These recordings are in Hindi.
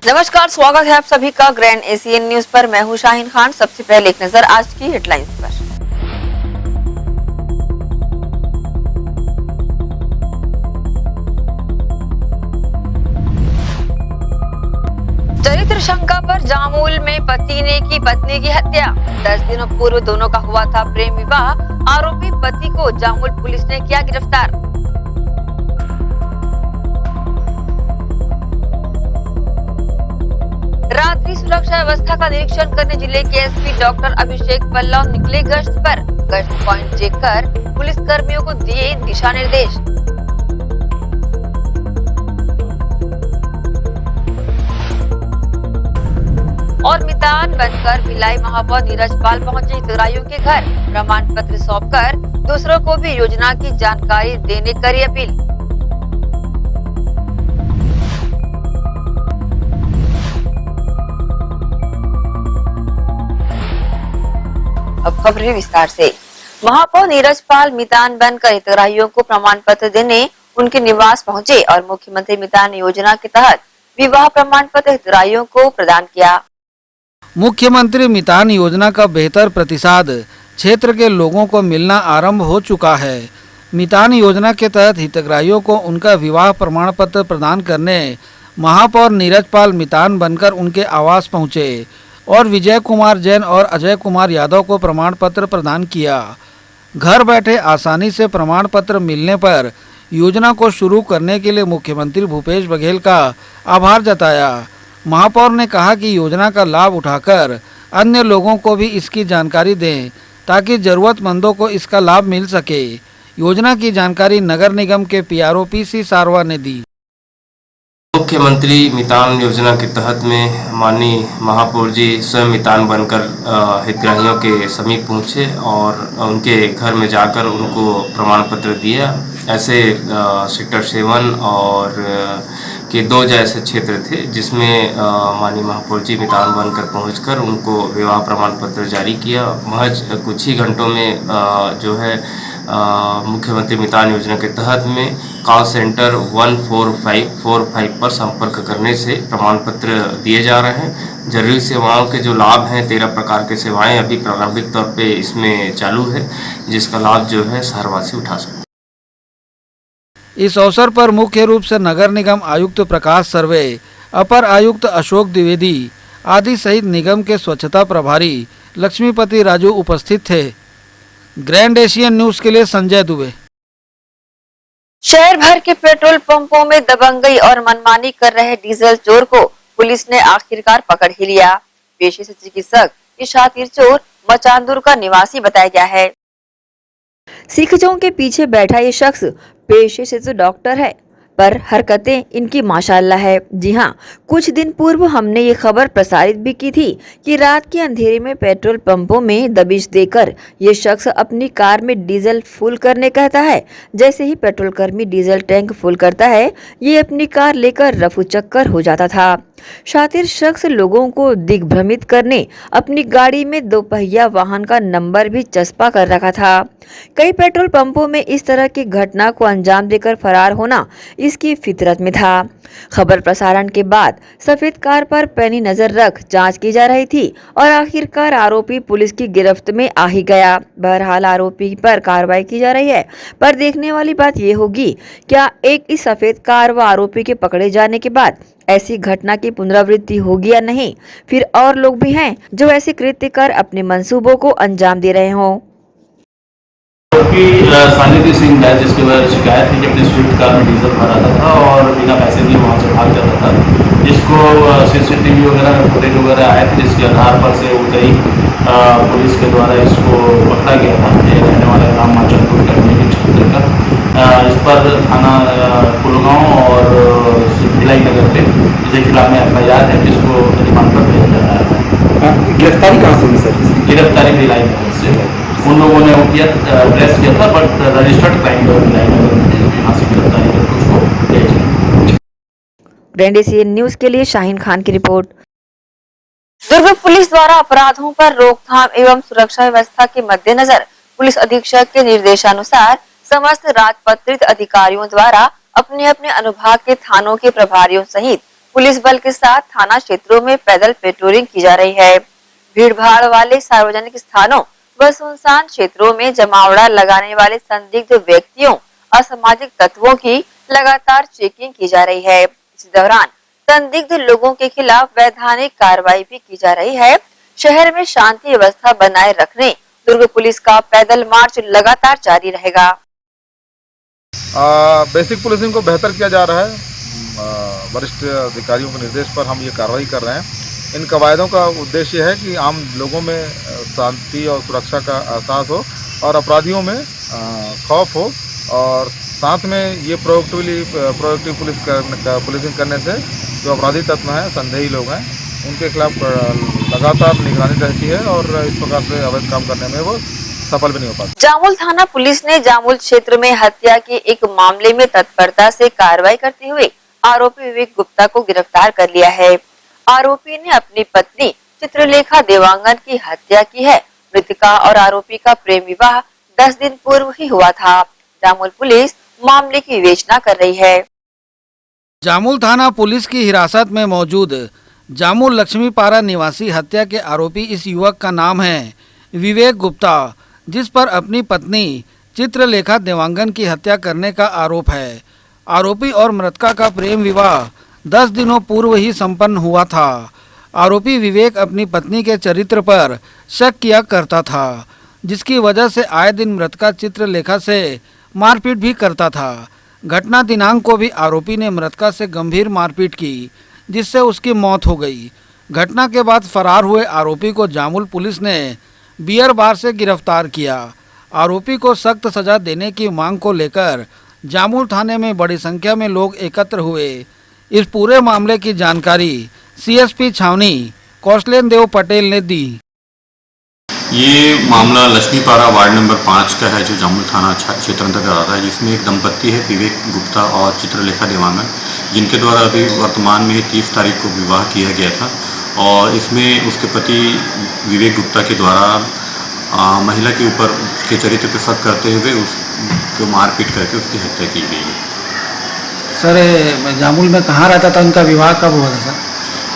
नमस्कार, स्वागत है आप सभी का ग्रैंड एशियन न्यूज पर। मैं हूं शाहीन खान। सबसे पहले एक नजर आज की हेडलाइंस पर। चरित्र शंका पर जामोल में पति ने की पत्नी की हत्या। 10 दिनों पूर्व दोनों का हुआ था प्रेम विवाह। आरोपी पति को जामोल पुलिस ने किया गिरफ्तार। रात्रि सुरक्षा व्यवस्था का निरीक्षण करने जिले के एसपी डॉक्टर अभिषेक पल्लव निकले गश्त पर। गश्त पॉइंट चेक कर पुलिस कर्मियों को दिए दिशा निर्देश। और मितान बनकर भिलाई महापौर नीरज पाल पहुंचे हितग्राहियों के घर। प्रमाण पत्र सौंपकर दूसरों को भी योजना की जानकारी देने करी अपील। अब खबरें विस्तार से। महापौर नीरज पाल मितान बनकर हितग्राहियों को प्रमाण पत्र देने उनके निवास पहुंचे और मुख्यमंत्री मितान योजना के तहत विवाह प्रमाण पत्र हितग्राहियों को प्रदान किया। मुख्यमंत्री मितान योजना का बेहतर प्रतिसाद क्षेत्र के लोगों को मिलना आरंभ हो चुका है। मितान योजना के तहत हितग्राहियों को उनका विवाह प्रमाण पत्र प्रदान करने महापौर नीरज पाल मितान बनकर उनके आवास पहुंचे और विजय कुमार जैन और अजय कुमार यादव को प्रमाण पत्र प्रदान किया। घर बैठे आसानी से प्रमाण पत्र मिलने पर योजना को शुरू करने के लिए मुख्यमंत्री भूपेश बघेल का आभार जताया। महापौर ने कहा कि योजना का लाभ उठाकर अन्य लोगों को भी इसकी जानकारी दें ताकि जरूरतमंदों को इसका लाभ मिल सके। योजना की जानकारी नगर निगम के पीआरओ पीसी सारवा ने दी। मुख्यमंत्री मितान योजना के तहत में माननीय महापौर जी स्वयं मितान बनकर हितग्राहियों के समीप पहुँचे और उनके घर में जाकर उनको प्रमाण पत्र दिया। ऐसे सेक्टर 7 और के 2 जैसे क्षेत्र थे जिसमें माननीय महापौर जी मितान बनकर पहुंचकर उनको विवाह प्रमाण पत्र जारी किया। महज कुछ ही घंटों में जो है मुख्यमंत्री मितान योजना के तहत में कॉल सेंटर 14545 पर संपर्क करने से प्रमाण पत्र दिए जा रहे हैं। जरूरी सेवाओं के जो लाभ हैं 13 प्रकार के सेवाएं अभी प्रारंभिक तौर पे इसमें चालू है, जिसका लाभ जो है शहरवासी उठा सकते हैं। इस अवसर पर मुख्य रूप से नगर निगम आयुक्त प्रकाश सर्वे, अपर आयुक्त अशोक द्विवेदी आदि सहित निगम के स्वच्छता प्रभारी लक्ष्मीपति राजू उपस्थित थे। ग्रैंड एशियन न्यूज के लिए संजय दुबे। शहर भर के पेट्रोल पंपों में दबंगई और मनमानी कर रहे डीजल चोर को पुलिस ने आखिरकार पकड़ ही लिया। पेशे से चिकित्सक इशातिर चोर मचांदुर का निवासी बताया गया है। सिखजों के पीछे बैठा ये शख्स पेशे से तो डॉक्टर है, पर हरकतें इनकी माशाल्लाह है। जी हाँ, कुछ दिन पूर्व हमने ये खबर प्रसारित भी की थी कि रात के अंधेरे में पेट्रोल पंपों में दबिश देकर ये शख्स अपनी कार में डीजल फुल करने कहता है। जैसे ही पेट्रोल कर्मी डीजल टैंक फुल करता है, ये अपनी कार लेकर रफू चक्कर हो जाता था। शातिर शख्स लोगों को दिग्भ्रमित करने अपनी गाड़ी में 2 पहिया वाहन का नंबर भी चस्पा कर रखा था। कई पेट्रोल पंपों में इस तरह की घटना को अंजाम देकर फरार होना इसकी फितरत में था। खबर प्रसारण के बाद सफेद कार पर पैनी नजर रख जांच की जा रही थी और आखिरकार आरोपी पुलिस की गिरफ्त में आ ही गया। बहरहाल आरोपी पर कार्रवाई की जा रही है, पर देखने वाली बात ये होगी क्या एक इस सफेद कार व आरोपी के पकड़े जाने के बाद ऐसी घटना की पुनरावृत्ति होगी या नहीं। फिर और लोग भी हैं जो ऐसे कृत्य कर अपने मंसूबों को अंजाम दे रहे हों। सानिध्य सिंह है, जिसके वजह शिकायत थी कि अपनी स्विफ्ट कार में डीजल भरा था और बिना पैसे दिए वहाँ से भाग जाता था, जिसको सीसीटीवी वगैरह में फुटेज वगैरह आए थे, जिसके आधार पर से उतरी पुलिस के द्वारा इसको पकड़ा गया था। ये रहने वाला ग्राम माचनपुर के क्षेत्र का। इस पर थाना कुलगांव और भिलाई नगर पे इसके खिलाफ में FIR है, जिसको रिमांड पर भेजा जा रहा है। गिरफ्तारी कहाँ से हुई सर? गिरफ्तारी भिलाई नगर से उन लोगों ने वो किया प्रेस किया था, बट रजिस्टर्ड क्राइम भिलाई नगर में यहाँ से गिरफ्तारी करके उसको भेजा। ग्रैंड एशियन न्यूज के लिए शाहीन खान की रिपोर्ट। दुर्ग पुलिस द्वारा अपराधों पर रोकथाम एवं सुरक्षा व्यवस्था के मद्देनजर पुलिस अधीक्षक के निर्देशानुसार समस्त राजपत्रित अधिकारियों द्वारा अपने अपने अनुभाग के थानों के प्रभारियों सहित पुलिस बल के साथ थाना क्षेत्रों में पैदल पेट्रोलिंग की जा रही है। भीड़ भाड़ वाले सार्वजनिक स्थानों व सुनसान क्षेत्रों में जमावड़ा लगाने वाले संदिग्ध व्यक्तियों, असामाजिक तत्वों की लगातार चेकिंग की जा रही है। इसी दौरान संदिग्ध लोगों के खिलाफ वैधानिक कार्रवाई भी की जा रही है। शहर में शांति व्यवस्था बनाए रखने दुर्ग पुलिस का पैदल मार्च लगातार जारी रहेगा। बेसिक पुलिसिंग को बेहतर किया जा रहा है। वरिष्ठ अधिकारियों के निर्देश पर हम ये कार्रवाई कर रहे हैं। इन कवायदों का उद्देश्य है कि आम लोगों में शांति और सुरक्षा का एहसास हो और अपराधियों में खौफ हो, और साथ में ये प्रोएक्टिव पुलिसिंग करने से जो अपराधी तत्व हैं, संदेही लोग हैं, उनके खिलाफ लगातार निगरानी रहती है और इस प्रकार से अवैध काम करने में वो सफल भी नहीं हो पाते। जामुल थाना पुलिस ने जामुल क्षेत्र में हत्या के एक मामले में तत्परता से कार्रवाई करते हुए आरोपी विवेक गुप्ता को गिरफ्तार कर लिया है। आरोपी ने अपनी पत्नी चित्रलेखा देवांगन की हत्या की है। मृतका और आरोपी का प्रेम विवाह 10 दिन पूर्व ही हुआ था। जामुल पुलिस मामले की विवेचना कर रही है। जामुल थाना पुलिस की हिरासत में मौजूद जामुल लक्ष्मीपारा निवासी हत्या के आरोपी इस युवक का नाम है विवेक गुप्ता, जिस पर अपनी पत्नी चित्रलेखा देवांगन की हत्या करने का आरोप है। आरोपी और मृतका का प्रेम विवाह 10 दिनों पूर्व ही संपन्न हुआ था। आरोपी विवेक अपनी पत्नी के चरित्र पर शक किया करता था, जिसकी वजह से आए दिन मृतका चित्रलेखा से मारपीट भी करता था। घटना दिनांक को भी आरोपी ने मृतका से गंभीर मारपीट की, जिससे उसकी मौत हो गई। घटना के बाद फरार हुए आरोपी को जामुल पुलिस ने बियर बार से गिरफ्तार किया। आरोपी को सख्त सजा देने की मांग को लेकर जामुल थाने में बड़ी संख्या में लोग एकत्र हुए। इस पूरे मामले की जानकारी सीएसपी छावनी कौशलेन देव पटेल ने दी। ये मामला लक्ष्मीपारा वार्ड नंबर 5 का है, जो जामुल थाना क्षेत्र अंतर्गत आता है, जिसमें एक दंपत्ति है विवेक गुप्ता और चित्रलेखा देवांगन, जिनके द्वारा अभी वर्तमान में 30 तारीख को विवाह किया गया था। और इसमें उसके पति विवेक गुप्ता के द्वारा महिला के ऊपर के चरित्र पर शक करते हुए उसको मारपीट करके उसकी हत्या की गई है। सर, जामुल में कहाँ रहता था? उनका विवाह कब हुआ था सर?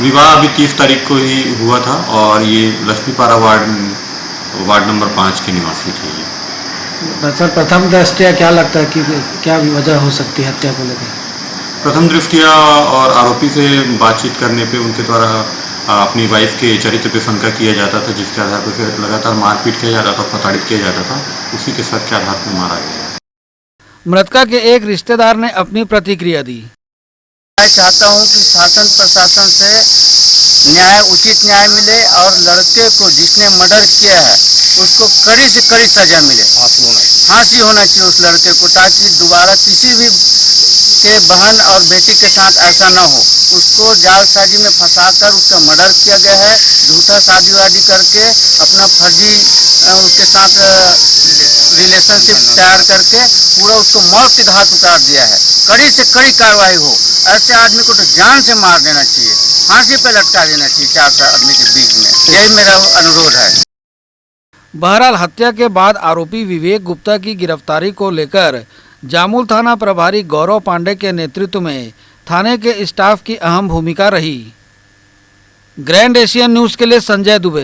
विवाह अभी 30 तारीख को ही हुआ था और ये लक्ष्मीपारा वार्ड नंबर 5 के निवासी थे। ये सर, प्रथम दृष्टया क्या लगता है कि क्या वजह हो सकती है हत्या को लेकर? प्रथम दृष्टया और आरोपी से बातचीत करने पे उनके द्वारा अपनी वाइफ के चरित्र पे शंका किया जाता था, जिसके आधार पर फिर लगातार मारपीट किया जाता था, प्रताड़ित किया जाता था। उसी के शक के आधार पर मारा गया। मृतका के एक रिश्तेदार ने अपनी प्रतिक्रिया दी। मैं चाहता हूं कि शासन प्रशासन से उचित न्याय मिले और लड़के को जिसने मर्डर किया है उसको कड़ी से कड़ी सजा मिले। फांसी होना चाहिए उस लड़के को, ताकि दोबारा किसी भी के बहन और बेटी के साथ ऐसा न हो। उसको जालसाजी में फंसाकर उसका मर्डर किया गया है। झूठा शादी वादी करके अपना फर्जी उसके साथ रिलेशनशिप तैयार करके पूरा उसको मौत के घाट उतार दिया है। कड़ी से कड़ी कार्रवाई हो। ऐसे आदमी को तो जान से मार देना चाहिए, फांसी पे लटका देना चाहिए 4 आदमी के बीच में। यही मेरा अनुरोध है। बहरहाल हत्या के बाद आरोपी विवेक गुप्ता की गिरफ्तारी को लेकर जामुल थाना प्रभारी गौरव पांडे के नेतृत्व में थाने के स्टाफ की अहम भूमिका रही। ग्रैंड एशियन न्यूज के लिए संजय दुबे।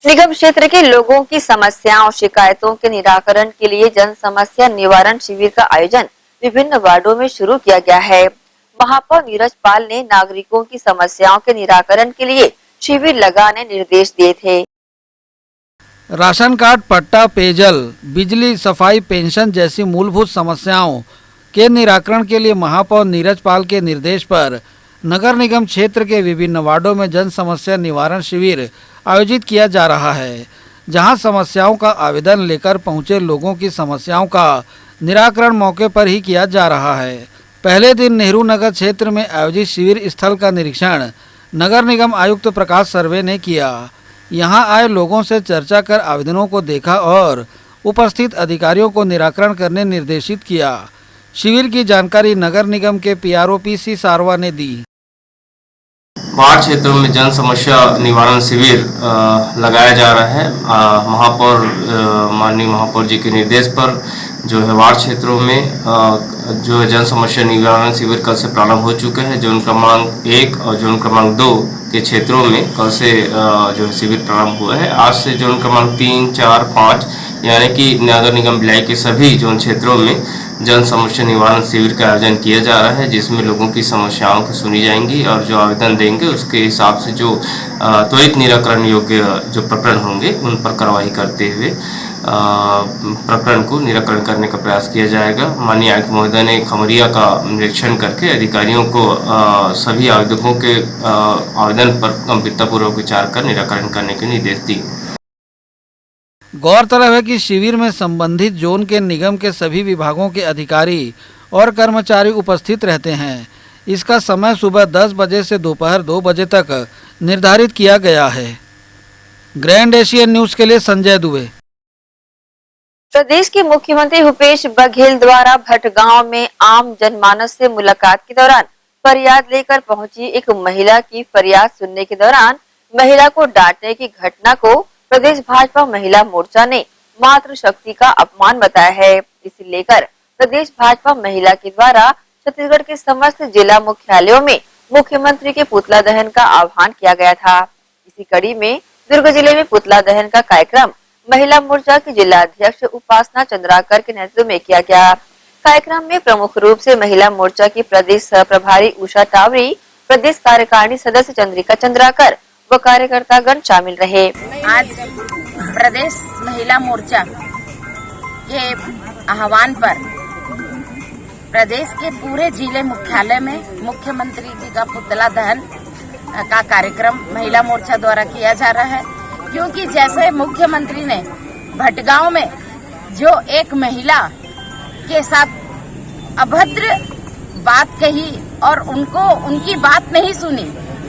निगम क्षेत्र के लोगों की समस्याओं शिकायतों के निराकरण के लिए जन समस्या निवारण शिविर का आयोजन विभिन्न वार्डों में शुरू किया गया है। महापौर नीरज पाल ने नागरिकों की समस्याओं के निराकरण के लिए शिविर लगाने निर्देश दिए थे। राशन कार्ड, पट्टा, पेयजल, बिजली, सफाई, पेंशन जैसी मूलभूत समस्याओं के निराकरण के लिए महापौर नीरज पाल के निर्देश पर नगर निगम क्षेत्र के विभिन्न वार्डों में जन समस्या निवारण शिविर आयोजित किया जा रहा है, जहां समस्याओं का आवेदन लेकर पहुंचे लोगों की समस्याओं का निराकरण मौके पर ही किया जा रहा है। पहले दिन नेहरू नगर क्षेत्र में आयोजित शिविर स्थल का निरीक्षण नगर निगम आयुक्त प्रकाश सर्वे ने किया। यहां आए लोगों से चर्चा कर आवेदनों को देखा और उपस्थित अधिकारियों को निराकरण करने निर्देशित किया। शिविर की जानकारी नगर निगम के PRO PC सारवा ने दी। वार्ड क्षेत्रों में जन समस्या निवारण शिविर लगाया जा रहा है। महापौर माननीय महापौर जी के निर्देश पर जो है वार्ड क्षेत्रों में जो है जन समस्या निवारण शिविर कल से प्रारंभ हो चुके हैं। जोन क्रमांक 1 और जोन क्रमांक 2 के क्षेत्रों में कल से जो है शिविर प्रारंभ हुआ है। आज से जोन क्रमांक 3, 4, 5 यानी कि नगर निगम भिलाई के सभी जोन क्षेत्रों में जन समस्या निवारण शिविर का आयोजन किया जा रहा है, जिसमें लोगों की समस्याओं को सुनी जाएंगी और जो आवेदन देंगे उसके हिसाब से जो त्वरित निराकरण योग्य जो प्रकरण होंगे उन पर कार्रवाई करते हुए प्रकरण को निराकरण करने का प्रयास किया जाएगा। माननीय आयुक्त महोदय ने खमरिया का निरीक्षण करके अधिकारियों को सभी आवेदकों के आवेदन पर गंभीरतापूर्वक विचार कर निराकरण करने के निर्देश दिए। गौरतलब है कि शिविर में संबंधित जोन के निगम के सभी विभागों के अधिकारी और कर्मचारी उपस्थित रहते हैं। इसका समय सुबह 10 बजे से दोपहर 2 बजे तक निर्धारित किया गया है। ग्रैंड एशियन न्यूज़ के लिए संजय दुबे। प्रदेश के मुख्यमंत्री भूपेश बघेल द्वारा भटगांव में आम जनमानस से मुलाकात के दौरान फरियाद लेकर पहुंची एक महिला की फरियाद सुनने के दौरान महिला को डांटने की घटना को प्रदेश भाजपा महिला मोर्चा ने मातृशक्ति का अपमान बताया है। इसे लेकर प्रदेश भाजपा महिला के द्वारा छत्तीसगढ़ के समस्त जिला मुख्यालयों में मुख्यमंत्री के पुतला दहन का आह्वान किया गया था। इसी कड़ी में दुर्ग जिले में पुतला दहन का कार्यक्रम महिला मोर्चा की जिला अध्यक्ष उपासना चंद्राकर के नेतृत्व में किया गया। कार्यक्रम में प्रमुख रूप से महिला मोर्चा की प्रदेश सह प्रभारी उषा टावरी, प्रदेश कार्यकारिणी सदस्य चंद्रिका चंद्राकर व कार्यकर्तागण शामिल रहे। आज प्रदेश महिला मोर्चा के आह्वान पर प्रदेश के पूरे जिले मुख्यालय में मुख्यमंत्री जी का पुतला दहन का कार्यक्रम महिला मोर्चा द्वारा किया जा रहा है, क्योंकि जैसे मुख्यमंत्री ने भटगांव में जो एक महिला के साथ अभद्र बात कही और उनको उनकी बात नहीं सुनी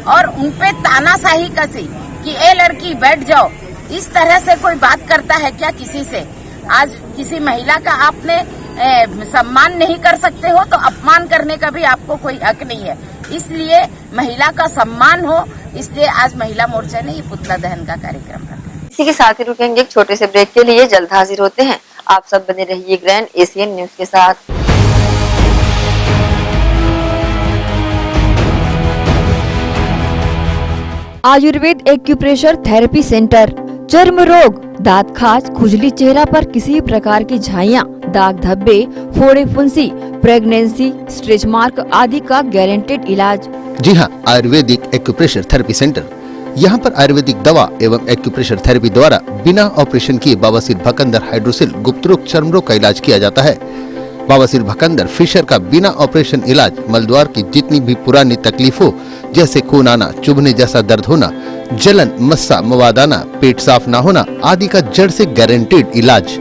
और उनपे तानाशाही कसी कि ए लड़की बैठ जाओ, इस तरह से कोई बात करता है क्या किसी से? आज किसी महिला का आपने सम्मान नहीं कर सकते हो तो अपमान करने का भी आपको कोई हक नहीं है। इसलिए महिला का सम्मान हो, इसलिए आज महिला मोर्चा ने ये पुतला दहन का कार्यक्रम रखा। इसी के साथ ही रुकेंगे एक छोटे से ब्रेक के लिए, जल्द हाजिर होते हैं। आप सब बने रहिए ग्रैंड एशियन न्यूज के साथ। आयुर्वेद एक्यूप्रेशर थेरेपी सेंटर, चर्म रोग, दांत खाज, खुजली, चेहरा पर किसी प्रकार की झाइयाँ, दाग धब्बे, फोड़े फुंसी, प्रेगनेंसी, स्ट्रेच मार्क आदि का गारंटेड इलाज। जी हाँ, आयुर्वेदिक एक्यूप्रेशर थेरेपी सेंटर। यहाँ पर आयुर्वेदिक दवा एवं एक्यूप्रेशर थेरेपी द्वारा बिना ऑपरेशन किए बवासीर, भकंदर, हाइड्रोसिल, गुप्त रोग, चर्म रोग का इलाज किया जाता है। बवासीर, भकंदर, फिशर का बिना ऑपरेशन इलाज, मलद्वार की जितनी भी पुरानी तकलीफ हो जैसे खून आना, चुभने जैसा दर्द होना, जलन, मस्सा, मवाद आना, पेट साफ ना होना आदि का जड़ से गारंटेड इलाज।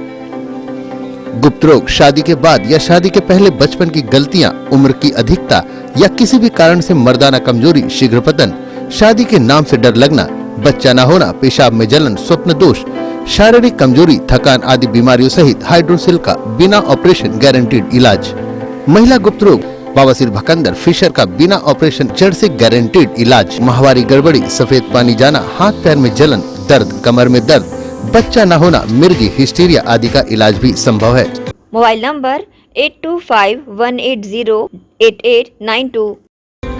गुप्त रोग, शादी के बाद या शादी के पहले बचपन की गलतियां, उम्र की अधिकता या किसी भी कारण से मर्दाना कमजोरी, शीघ्र पतन, शादी के नाम से डर लगना, बच्चा न होना, पेशाब में जलन, स्वप्न दोष, शारीरिक कमजोरी, थकान आदि बीमारियों सहित हाइड्रोसिल का बिना ऑपरेशन गारंटीड इलाज। महिला गुप्त रोग, बवासीर, भकंदर, फिशर का बिना ऑपरेशन जड़ से गारंटीड इलाज। माहवारी गड़बड़ी, सफेद पानी जाना, हाथ पैर में जलन, दर्द, कमर में दर्द, बच्चा न होना, मिर्गी, हिस्टीरिया आदि का इलाज भी संभव है। Mobile number 8251808892।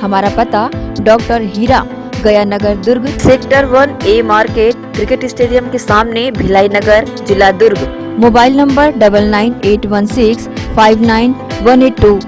हमारा पता doctor Hira, Gaya Nagar, Durg, sector 1A market, cricket stadium के सामने, भिलाई नगर, जिला दुर्ग। Mobile number 9981659182।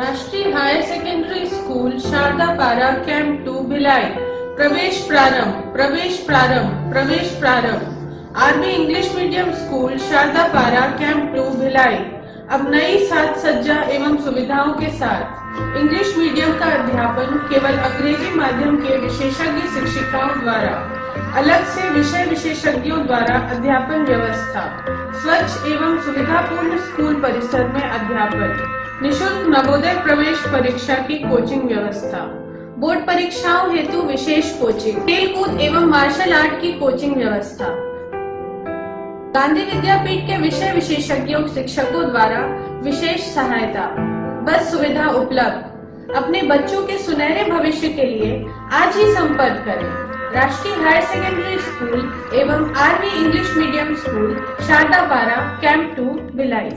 Rashtriya higher secondary school Shardapara camp 2 Bhilai. प्रवेश प्रारंभ, प्रवेश प्रारंभ, प्रवेश प्रारंभ। RB English medium school Shardapara camp 2 Bhilai अब नई साज सज्जा एवं सुविधाओं के साथ इंग्लिश मीडियम का अध्यापन केवल अंग्रेजी माध्यम के विशेषज्ञ शिक्षिकाओं द्वारा, अलग से विषय विशेषज्ञों द्वारा अध्यापन व्यवस्था, स्वच्छ एवं सुविधापूर्ण स्कूल परिसर में अध्यापन, निशुल्क नवोदय प्रवेश परीक्षा की कोचिंग व्यवस्था, बोर्ड परीक्षाओं हेतु विशेष कोचिंग, खेल कूद एवं मार्शल आर्ट की कोचिंग व्यवस्था, गांधी विद्यापीठ के विषय विशेषज्ञों शिक्षकों द्वारा विशेष सहायता, बस सुविधा उपलब्ध। अपने बच्चों के सुनहरे भविष्य के लिए आज ही संपर्क करें राष्ट्रीय हायर सेकेंडरी स्कूल एवं RV English medium school Shardapara camp 2 Bhilai.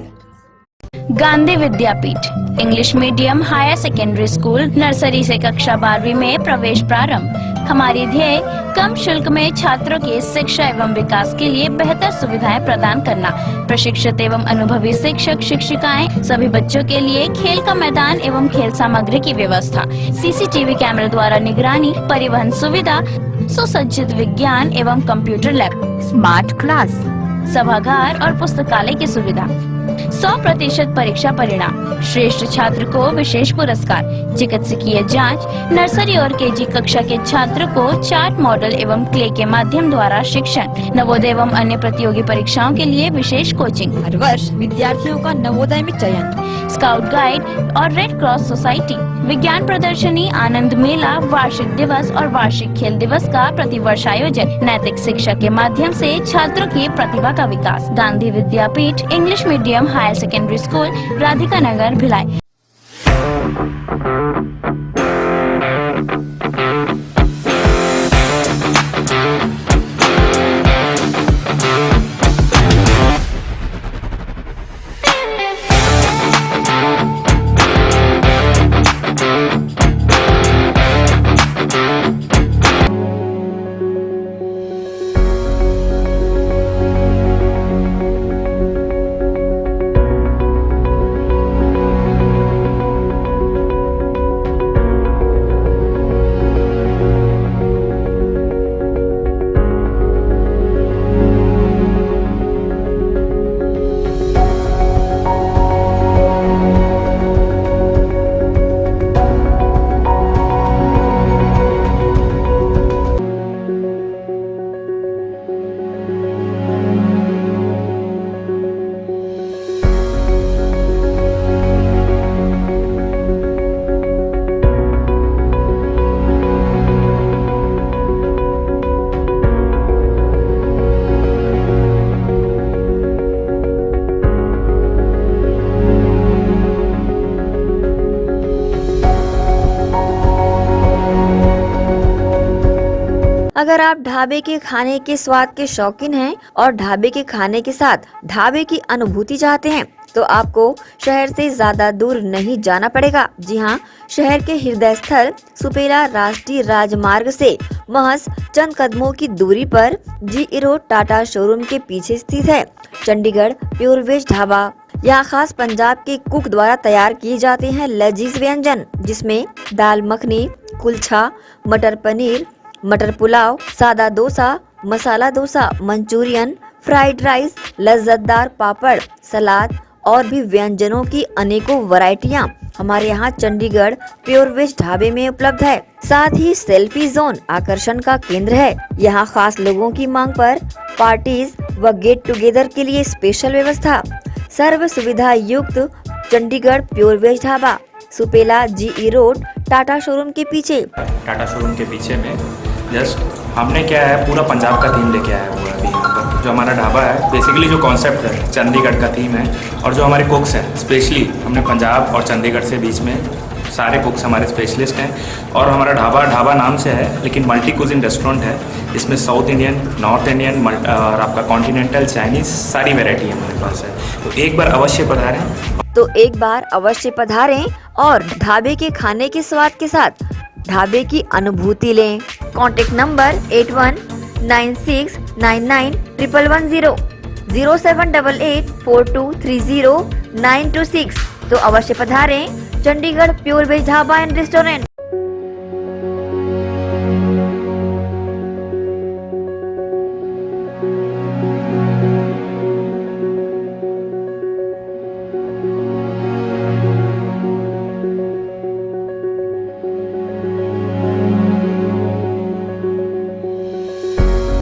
Gandhi Vidyapeeth English medium higher secondary school nursery से कक्षा 12वीं में प्रवेश प्रारंभ। हमारी ध्येय कम शुल्क में छात्रों की शिक्षा एवं विकास के लिए बेहतर सुविधाएं प्रदान करना। प्रशिक्षित एवं अनुभवी शिक्षक शिक्षिकाएं, सभी बच्चों के लिए खेल का मैदान एवं खेल सामग्री की व्यवस्था, सीसीटीवी कैमरे द्वारा निगरानी, परिवहन सुविधा, सुसज्जित विज्ञान एवं कंप्यूटर लैब, स्मार्ट क्लास, सभागार और पुस्तकालय की सुविधा, 100% परीक्षा परिणाम, श्रेष्ठ छात्र को विशेष पुरस्कार, चिकित्सकीय जांच, नर्सरी और केजी कक्षा के छात्र को चार्ट मॉडल एवं क्ले के माध्यम द्वारा शिक्षण, नवोदय एवं अन्य प्रतियोगी परीक्षाओं के लिए विशेष कोचिंग, हर वर्ष विद्यार्थियों का नवोदय में चयन, स्काउट गाइड और रेड क्रॉस सोसाइटी, विज्ञान प्रदर्शनी, आनंद मेला, वार्षिक दिवस और वार्षिक खेल दिवस का प्रतिवर्ष आयोजन, नैतिक शिक्षा के माध्यम से छात्रों की प्रतिभा का विकास। Gandhi Vidyapeeth English medium higher secondary school Radhika Nagar Bhilai. अगर आप ढाबे के खाने के स्वाद के शौकीन हैं और ढाबे के खाने के साथ ढाबे की अनुभूति चाहते हैं तो आपको शहर से ज्यादा दूर नहीं जाना पड़ेगा। जी हाँ, शहर के हृदय स्थल सुपेला राष्ट्रीय राजमार्ग से महज चंद कदमों की दूरी पर जी रोड टाटा शोरूम के पीछे स्थित है चंडीगढ़ प्योर वेज ढाबा। यहाँ खास पंजाब के कुक द्वारा तैयार किए जाते हैं लजीज व्यंजन, जिसमें दाल मखनी, कुलचा, मटर पनीर, मटर पुलाव, सादा dosa, masala dosa, Manchurian, fried rice, लज्जतदार पापड़, सलाद और भी व्यंजनों की अनेकों वैरायटियां हमारे यहाँ चंडीगढ़ प्योर वेज ढाबे में उपलब्ध है। साथ ही सेल्फी जोन आकर्षण का केंद्र है। यहाँ खास लोगों की मांग पर पार्टीज व गेट टुगेदर के लिए स्पेशल व्यवस्था। सर्व सुविधा युक्त चंडीगढ़ प्योर वेज ढाबा, सुपेला जी रोड टाटा शोरूम के पीछे। टाटा शोरूम के पीछे में जस्ट हमने क्या है पूरा पंजाब का थीम लेके आया हुआ है अभी यहाँ पर। जो हमारा ढाबा है बेसिकली जो कॉन्सेप्ट है चंडीगढ़ का थीम है, और जो हमारे कुक्स हैं स्पेशली हमने पंजाब और चंडीगढ़ से बीच में सारे कुक्स हमारे स्पेशलिस्ट हैं। और हमारा ढाबा नाम से है लेकिन मल्टी कुजिन रेस्टोरेंट है। इसमें साउथ इंडियन, नॉर्थ इंडियन और आपका कॉन्टिनेंटल, चाइनीज़ सारी वेराइटी हमारे पास है। तो एक बार अवश्य पधारें और ढाबे के खाने के स्वाद के साथ ढाबे की अनुभूति लें। Contact number 8196991110, 07884230 926। तो अवश्य पधारें Chandigarh pure veg dhaba and restaurant.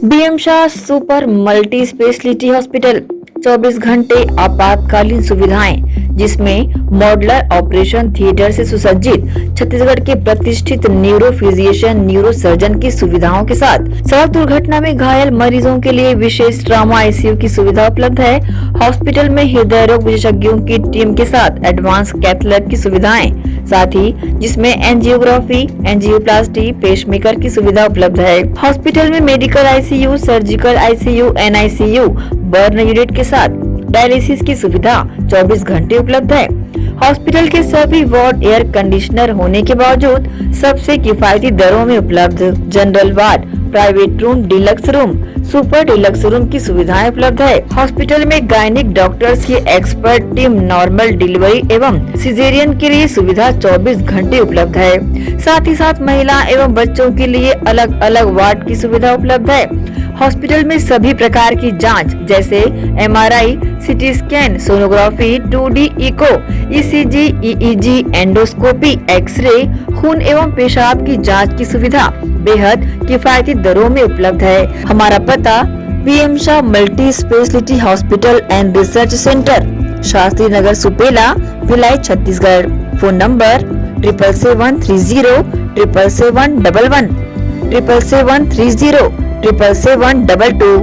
BM Shah super multi speciality hospital 24 घंटे आपातकालीन सुविधाएं, जिसमें मॉडुलर ऑपरेशन थिएटर से सुसज्जित छत्तीसगढ़ के प्रतिष्ठित न्यूरो फिजिशियन न्यूरो सर्जन की सुविधाओं के साथ सड़क दुर्घटना में घायल मरीजों के लिए विशेष ट्रॉमा आईसीयू की सुविधा उपलब्ध है। हॉस्पिटल में हृदय रोग विशेषज्ञों की टीम के साथ एडवांस कैथ लैब की सुविधाएं, साथ ही जिसमें एंजियोग्राफी, एंजियोप्लास्टी, पेसमेकर की सुविधा उपलब्ध है। हॉस्पिटल में medical ICU, surgical ICU, NICU, burn unit के साथ डायलिसिस की सुविधा 24 घंटे उपलब्ध है। हॉस्पिटल के सभी वार्ड एयर कंडीशनर होने के बावजूद सबसे किफायती दरों में उपलब्ध। General ward, private room, deluxe room, super deluxe room की सुविधाएं उपलब्ध है। हॉस्पिटल में गायनिक डॉक्टर्स की एक्सपर्ट टीम नॉर्मल डिलीवरी एवं सिजेरियन के लिए सुविधा 24 घंटे उपलब्ध है। साथ ही साथ महिला एवं बच्चों के लिए अलग अलग वार्ड की सुविधा उपलब्ध है। हॉस्पिटल में सभी प्रकार की जांच जैसे MRI, CT scan, sonography, 2D echo, ECG, EEG, endoscopy, x-ray, खून एवं पेशाब की जांच की सुविधा बेहद किफायती दरों में उपलब्ध है। हमारा पता BM Shah multi speciality hospital and research centre, Shastri Nagar, Supela, Bhilai, Chhattisgarh. Phone number 77730 77711 77730 77722।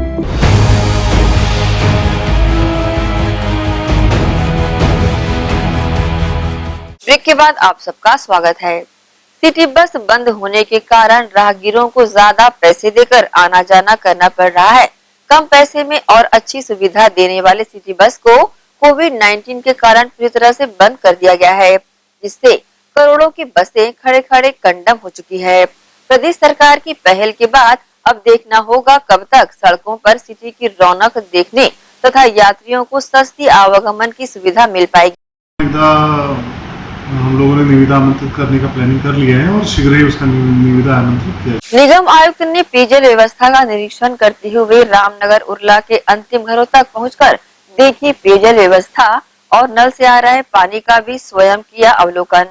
Break के बाद आप सबका स्वागत है। सिटी बस बंद होने के कारण राहगीरों को ज्यादा पैसे देकर आना जाना करना पड़ रहा है। कम पैसे में और अच्छी सुविधा देने वाले सिटी बस को कोविड-19 के कारण पूरी तरह से बंद कर दिया गया है, जिससे करोड़ों की बसें खड़े खड़े कंडम हो चुकी है। प्रदेश सरकार की पहल के बाद अब देखना होगा कब तक सड़कों पर सिटी की रौनक देखने तथा यात्रियों को सस्ती आवागमन की सुविधा मिल पाएगी। हम लोगों ने निविदा आमंत्रित करने का प्लानिंग कर लिया है और शीघ्र ही उसका निविदा आमंत्रित किया। निगम आयुक्त ने पेयजल व्यवस्था का निरीक्षण करते हुए रामनगर उरला के अंतिम घरों तक पहुंचकर देखी पेयजल व्यवस्था और नल से आ रहे पानी का भी स्वयं किया अवलोकन।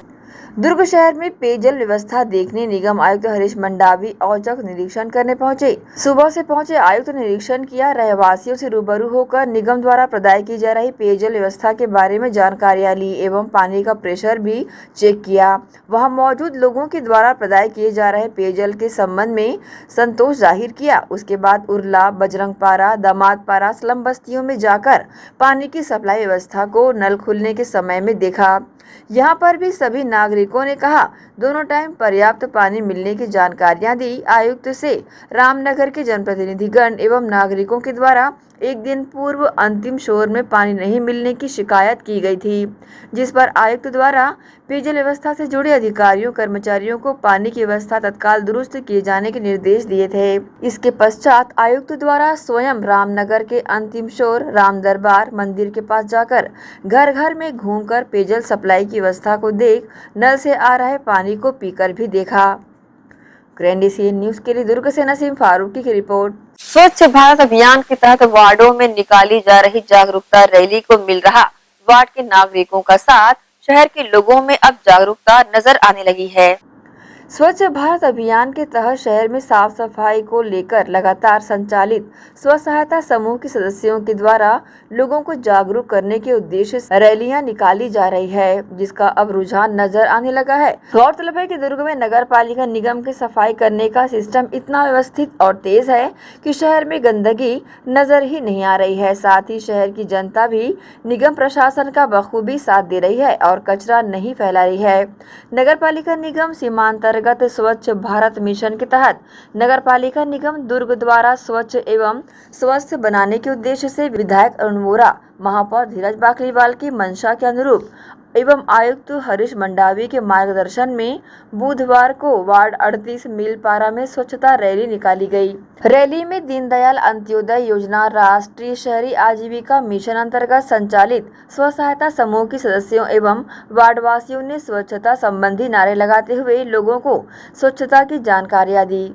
दुर्ग शहर में पेयजल व्यवस्था देखने निगम आयुक्त हरीश मंडावी औचक निरीक्षण करने पहुंचे। सुबह से पहुंचे आयुक्त ने निरीक्षण किया, रहवासियों से रूबरू होकर निगम द्वारा प्रदाय की जा रही पेयजल व्यवस्था के बारे में जानकारियां ली एवं पानी का प्रेशर भी चेक किया। वहां मौजूद लोगों के द्वारा प्रदाय किए जा रहे पेयजल के संबंध में संतोष जाहिर किया। उसके बाद उरला, बजरंगपारा, दामादपारा स्लम बस्तियों में जाकर पानी की सप्लाई व्यवस्था को नल खुलने के समय में देखा। यहाँ पर भी सभी नागरिकों ने कहा दोनों टाइम पर्याप्त पानी मिलने की जानकारियां दी। आयुक्त से रामनगर के जनप्रतिनिधिगण एवं नागरिकों के द्वारा एक दिन पूर्व अंतिम शोर में पानी नहीं मिलने की शिकायत की गई थी, जिस पर आयुक्त द्वारा पेयजल व्यवस्था से जुड़े अधिकारियों कर्मचारियों को पानी की व्यवस्था तत्काल दुरुस्त किए जाने के निर्देश दिए थे। इसके पश्चात आयुक्त द्वारा स्वयं रामनगर के अंतिम शोर राम दरबार मंदिर के पास जाकर घर घर में घूमकर पेयजल सप्लाई की व्यवस्था को देख नल से आ रहे पानी को पीकर भी देखा। ग्रैंडिसियन न्यूज के लिए दुर्ग से नसीम फारूकी की रिपोर्ट। स्वच्छ भारत अभियान के तहत वार्डों में निकाली जा रही जागरूकता रैली को मिल रहा वार्ड के नागरिकों का साथ, शहर के लोगों में अब जागरूकता नजर आने लगी है। स्वच्छ भारत अभियान के तहत शहर में साफ सफाई को लेकर लगातार संचालित स्व सहायता समूह के सदस्यों के द्वारा लोगों को जागरूक करने के उद्देश्य से रैलियां निकाली जा रही है, जिसका अब रुझान नजर आने लगा है। गौरतलब है कि दुर्ग में नगर पालिका निगम के सफाई करने का सिस्टम इतना व्यवस्थित और तेज है कि शहर में गंदगी नजर ही नहीं आ रही है। साथ ही शहर की जनता भी निगम प्रशासन का बखूबी साथ दे रही है और कचरा नहीं फैला रही है। नगर पालिका निगम सीमांतर स्वच्छ भारत मिशन के तहत नगर पालिका निगम दुर्ग द्वारा स्वच्छ एवं स्वस्थ बनाने के उद्देश्य से विधायक अरुण वोरा, महापौर धीरज बाकलीवाल की मंशा के अनुरूप एवं आयुक्त हरीश मंडावी के मार्गदर्शन में बुधवार को वार्ड 38 मिलपारा में स्वच्छता रैली निकाली गई। रैली में दीनदयाल अंत्योदय योजना राष्ट्रीय शहरी आजीविका मिशन अंतर्गत संचालित स्व सहायता समूह के सदस्यों एवं वार्डवासियों ने स्वच्छता संबंधी नारे लगाते हुए लोगों को स्वच्छता की जानकारियां दी।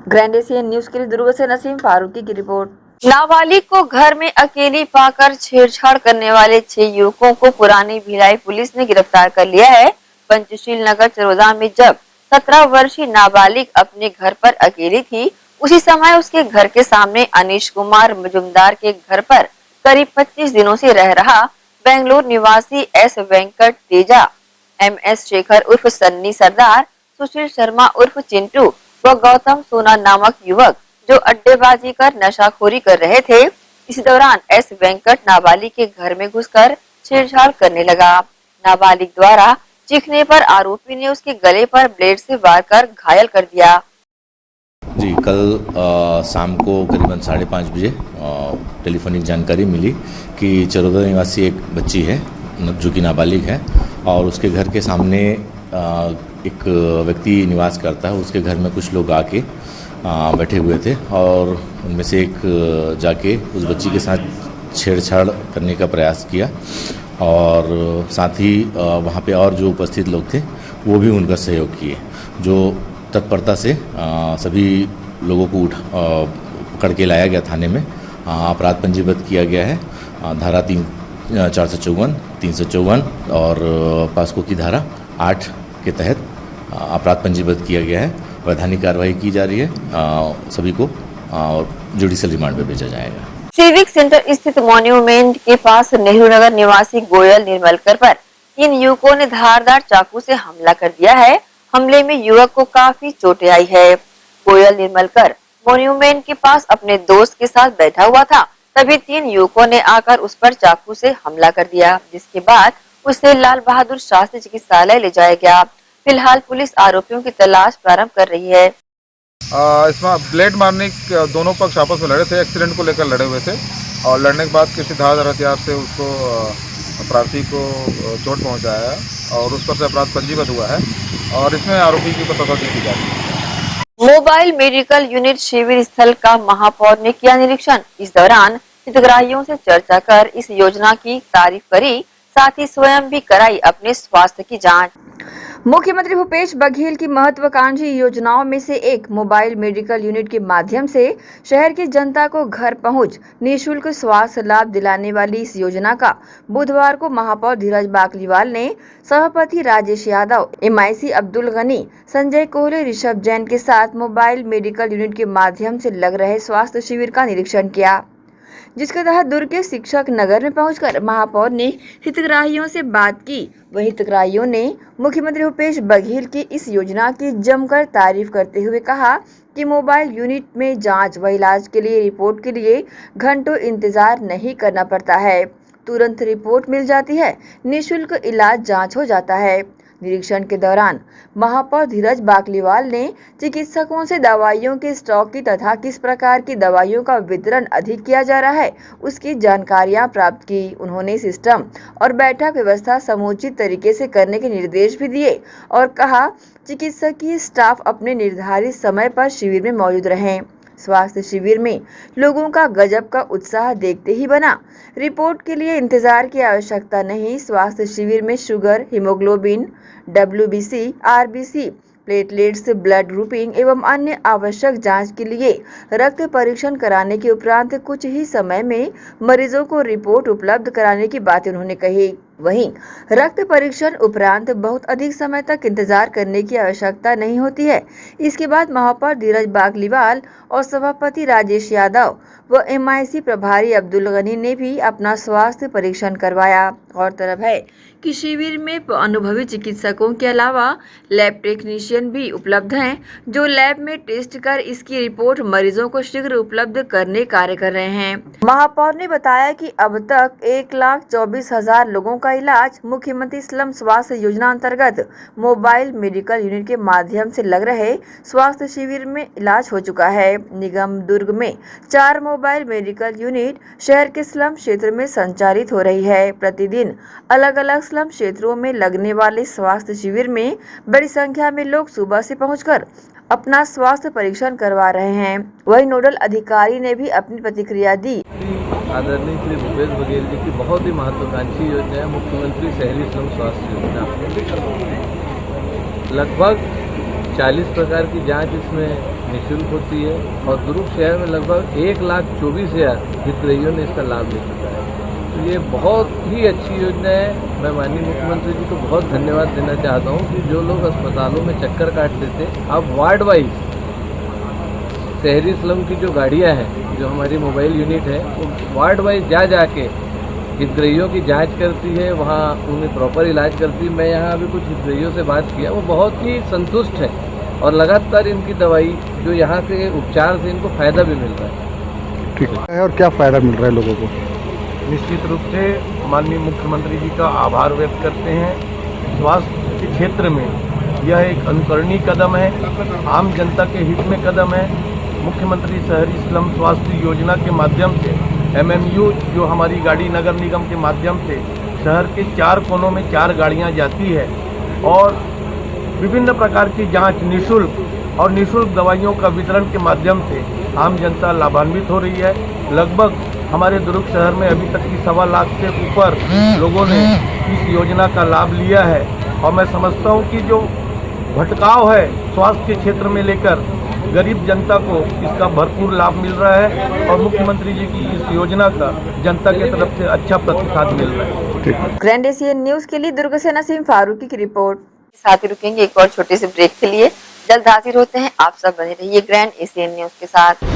ग्रैंड एशियन न्यूज के लिए दुर्ग से नसीम फारूकी की रिपोर्ट। नाबालिग को घर में अकेली पाकर छेड़छाड़ करने वाले 6 युवकों को पुरानी भिलाई पुलिस ने गिरफ्तार कर लिया है। पंचशील नगर चरोदा में जब 17 वर्षीय नाबालिग अपने घर पर अकेली थी, उसी समय उसके घर के सामने अनीश कुमार मजुमदार के घर पर करीब 25 दिनों से रह रहा बेंगलुरु निवासी एस वेंकट तेजा, MS शेखर उर्फ सन्नी सरदार, सुशील शर्मा उर्फ चिंटू व गौतम सोना नामक युवक जो अड्डेबाजी कर नशाखोरी कर रहे थे। इसी दौरान एस वेंकट नाबालिग के घर में घुसकर छेड़छाड़ करने लगा। नाबालिग द्वारा चीखने पर आरोपी ने उसके गले पर ब्लेड से वार कर घायल कर दिया। जी, कल शाम को करीबन 5:30 बजे टेलीफोनिक जानकारी मिली कि चरोदा निवासी एक बच्ची है जो कि नाबालिग है और उसके घर के सामने एक व्यक्ति निवास करता है। उसके घर में कुछ लोग आके बैठे हुए थे और उनमें से एक जाके उस बच्ची के साथ छेड़छाड़ करने का प्रयास किया और साथ ही वहाँ पे और जो उपस्थित लोग थे वो भी उनका सहयोग किए। जो तत्परता से सभी लोगों को पकड़ के लाया गया थाने में। अपराध पंजीबद्ध किया गया है। धारा 454, 354 और पास्को की धारा 8 के तहत अपराध पंजीबद्ध किया गया है। वैधानिक कार्रवाई की जा रही है। सभी को जुडिशियल रिमांड पे भेजा जाएगा। सिविक सेंटर स्थित मॉन्यूमेंट के पास नेहरू नगर निवासी गोयल निर्मलकर पर 3 युवकों ने धारदार चाकू से हमला कर दिया है। हमले में युवक को काफी चोटें आई है। गोयल निर्मलकर मॉन्यूमेंट के पास अपने दोस्त के साथ बैठा हुआ था, तभी 3 युवकों ने आकर उस पर चाकू से हमला कर दिया, जिसके बाद उसे लाल बहादुर शास्त्री चिकित्सालय ले जाया गया। फिलहाल पुलिस आरोपियों की तलाश प्रारंभ कर रही है। इसमें ब्लेड मारने दोनों पक्ष आपस में लड़े थे। एक्सीडेंट को लेकर लड़े हुए थे और लड़ने के बाद किसी धारदार हथियार से उसको अपराधी को चोट पहुंचाया और उस पर से अपराध पंजीबद्ध हुआ है और इसमें आरोपी की तस्दीक की जा रही है। मोबाइल मेडिकल यूनिट शिविर स्थल का महापौर ने किया निरीक्षण। इस दौरान हितग्राहियों से चर्चा कर इस योजना की तारीफ करी, साथ ही स्वयं भी कराई अपने स्वास्थ्य की जांच। मुख्यमंत्री भूपेश बघेल की महत्वाकांक्षी योजनाओं में से एक मोबाइल मेडिकल यूनिट के माध्यम से शहर की जनता को घर पहुंच निःशुल्क स्वास्थ्य लाभ दिलाने वाली इस योजना का बुधवार को महापौर धीरज बाकलीवाल ने सभापति राजेश यादव, MIC अब्दुल गनी, संजय कोहले, ऋषभ जैन के साथ मोबाइल मेडिकल यूनिट के माध्यम से लग रहे स्वास्थ्य शिविर का निरीक्षण किया, जिसके तहत दुर्ग के शिक्षक नगर में पहुंचकर महापौर ने हितग्राहियों से बात की। वहीं हितग्राहियों ने मुख्यमंत्री भूपेश बघेल की इस योजना की जमकर तारीफ करते हुए कहा कि मोबाइल यूनिट में जांच व इलाज के लिए रिपोर्ट के लिए घंटों इंतजार नहीं करना पड़ता है, तुरंत रिपोर्ट मिल जाती है, निःशुल्क इलाज जांच हो जाता है। निरीक्षण के दौरान महापौर धीरज बाकलीवाल ने चिकित्सकों से दवाइयों के स्टॉक की तथा किस प्रकार की दवाइयों का वितरण अधिक किया जा रहा है उसकी जानकारियां प्राप्त की। उन्होंने सिस्टम और बैठक व्यवस्था समुचित तरीके से करने के निर्देश भी दिए और कहा चिकित्सकीय स्टाफ अपने निर्धारित समय पर शिविर में मौजूद रहें। स्वास्थ्य शिविर में लोगों का गजब का उत्साह देखते ही बना। रिपोर्ट के लिए इंतजार की आवश्यकता नहीं। स्वास्थ्य शिविर में sugar, haemoglobin, WBC, RBC, platelets, blood grouping एवं अन्य आवश्यक जांच के लिए रक्त परीक्षण कराने के उपरांत कुछ ही समय में मरीजों को रिपोर्ट उपलब्ध कराने की बात उन्होंने कही। वहीं रक्त परीक्षण उपरांत बहुत अधिक समय तक इंतजार करने की आवश्यकता नहीं होती है। इसके बाद महापौर धीरज बाकलीवाल और सभापति राजेश यादव व MIC प्रभारी अब्दुल गनी ने भी अपना स्वास्थ्य परीक्षण करवाया। गौरतलब है कि शिविर में अनुभवी चिकित्सकों के अलावा लैब टेक्नीशियन भी उपलब्ध हैं, जो लैब में टेस्ट कर इसकी रिपोर्ट मरीजों को शीघ्र उपलब्ध करने कार्य कर रहे हैं। महापौर ने बताया कि अब तक 1,24,000 लोगों का इलाज मुख्यमंत्री स्लम स्वास्थ्य योजना अंतर्गत मोबाइल मेडिकल यूनिट के माध्यम से लग रहे स्वास्थ्य शिविर में इलाज हो चुका है। निगम दुर्ग में 4 मोबाइल मेडिकल यूनिट शहर के स्लम क्षेत्र में संचालित हो रही है। प्रतिदिन अलग अलग स्लम क्षेत्रों में लगने वाले स्वास्थ्य शिविर में बड़ी संख्या में लोग सुबह से पहुंचकर अपना स्वास्थ्य परीक्षण करवा रहे हैं। वही नोडल अधिकारी ने भी अपनी प्रतिक्रिया दी। आदरणीय श्री भूपेश बघेल जी की बहुत ही महत्वाकांक्षी योजना है मुख्यमंत्री शहरी श्रम स्वास्थ्य योजना। लगभग 40 प्रकार की जांच इसमें निःशुल्क होती है और दुर्ग शहर में लगभग 1,24,000 हितग्राहियों ने इसका लाभ ले चुका है। तो ये बहुत ही अच्छी योजना है। मैं माननीय मुख्यमंत्री जी को बहुत धन्यवाद देना चाहता हूँ कि जो लोग अस्पतालों में चक्कर काटते थे, अब वार्ड वाइज शहरी स्लम की जो गाड़ियाँ हैं, जो हमारी मोबाइल यूनिट है, वो वार्ड वाइज जाके हितग्राहियों की जांच करती है, वहाँ उन्हें प्रॉपर इलाज करती है। मैं यहाँ अभी कुछ हितग्राहियों से बात किया, वो बहुत ही संतुष्ट है और लगातार इनकी दवाई जो यहाँ के उपचार से इनको फ़ायदा भी मिल रहा है। ठीक है, और क्या फ़ायदा मिल रहा है लोगों को? निश्चित रूप से माननीय मुख्यमंत्री जी का आभार व्यक्त करते हैं। स्वास्थ्य के क्षेत्र में यह एक अनुकरणीय कदम है, आम जनता के हित में कदम है। मुख्यमंत्री शहरी स्लम स्वास्थ्य योजना के माध्यम से MMU जो हमारी गाड़ी नगर निगम के माध्यम से शहर के 4 कोनों में 4 गाड़ियां जाती है और विभिन्न प्रकार की जांच निःशुल्क और निःशुल्क दवाइयों का वितरण के माध्यम से आम जनता लाभान्वित हो रही है। लगभग हमारे दुर्ग शहर में अभी तक की 1.25 लाख से ऊपर लोगों ने इस योजना का लाभ लिया है और मैं समझता हूं कि जो भटकाव है स्वास्थ्य के क्षेत्र में लेकर गरीब जनता को इसका भरपूर लाभ मिल रहा है और मुख्यमंत्री जी की इस योजना का जनता की तरफ से अच्छा प्रतिसाद मिल रहा है। ग्रैंड एशियन न्यूज के लिए दुर्ग से नसीम फारूकी की रिपोर्ट। साथ ही रुकेंगे एक और छोटे से ब्रेक के लिए, जल्द हाजिर होते हैं। आप सब बने रहिए ग्रैंड एशियन न्यूज के साथ।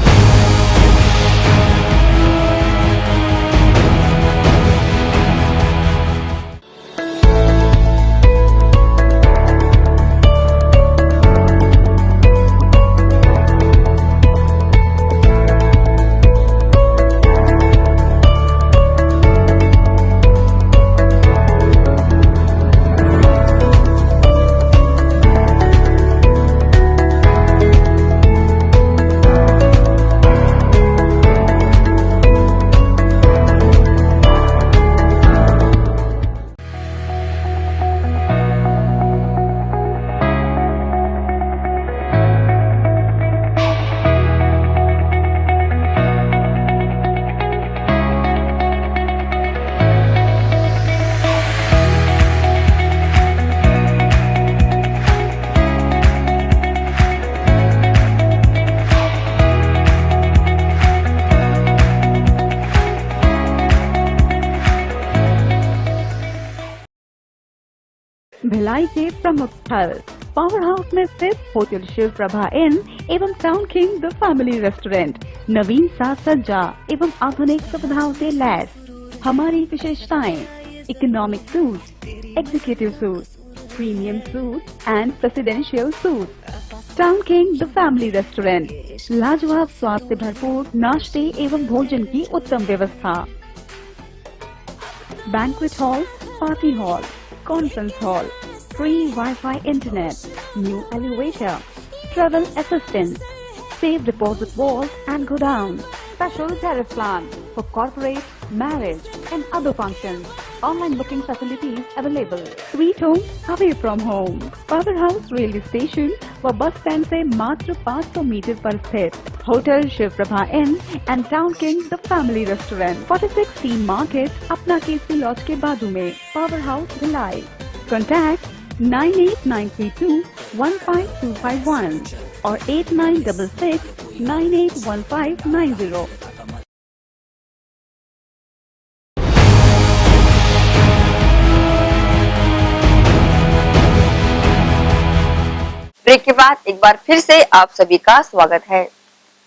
भिलाई के प्रमुख स्थल पावर हाउस में स्थित होटल शिव प्रभा इन एवं town king the family restaurant नवीन साज सज्जा एवं आधुनिक सुविधाओं से लैस। हमारी विशेषताएं economic suite, executive suite, premium suite and presidential suite. Town king the family restaurant, लाजवाब स्वाद से भरपूर नाश्ते एवं भोजन की उत्तम व्यवस्था। Banquet hall, party hall, conference hall, free Wi-Fi internet, new elevator, travel assistance, safe deposit vault and godown, special tariff plan for corporate, marriage and other functions. Online booking facilities available. Sweet home away from home. Powerhouse railway station व बस स्टैंड से मात्र 500 मीटर पर स्थित hotel Shiv Prabha inn and town king the family restaurant 46 T market अपना केसी लॉज के बाजू में। Power house Bhilai. कॉन्टैक्ट 98932 15251 और 8966 981590। ब्रेक के बाद एक बार फिर से आप सभी का स्वागत है।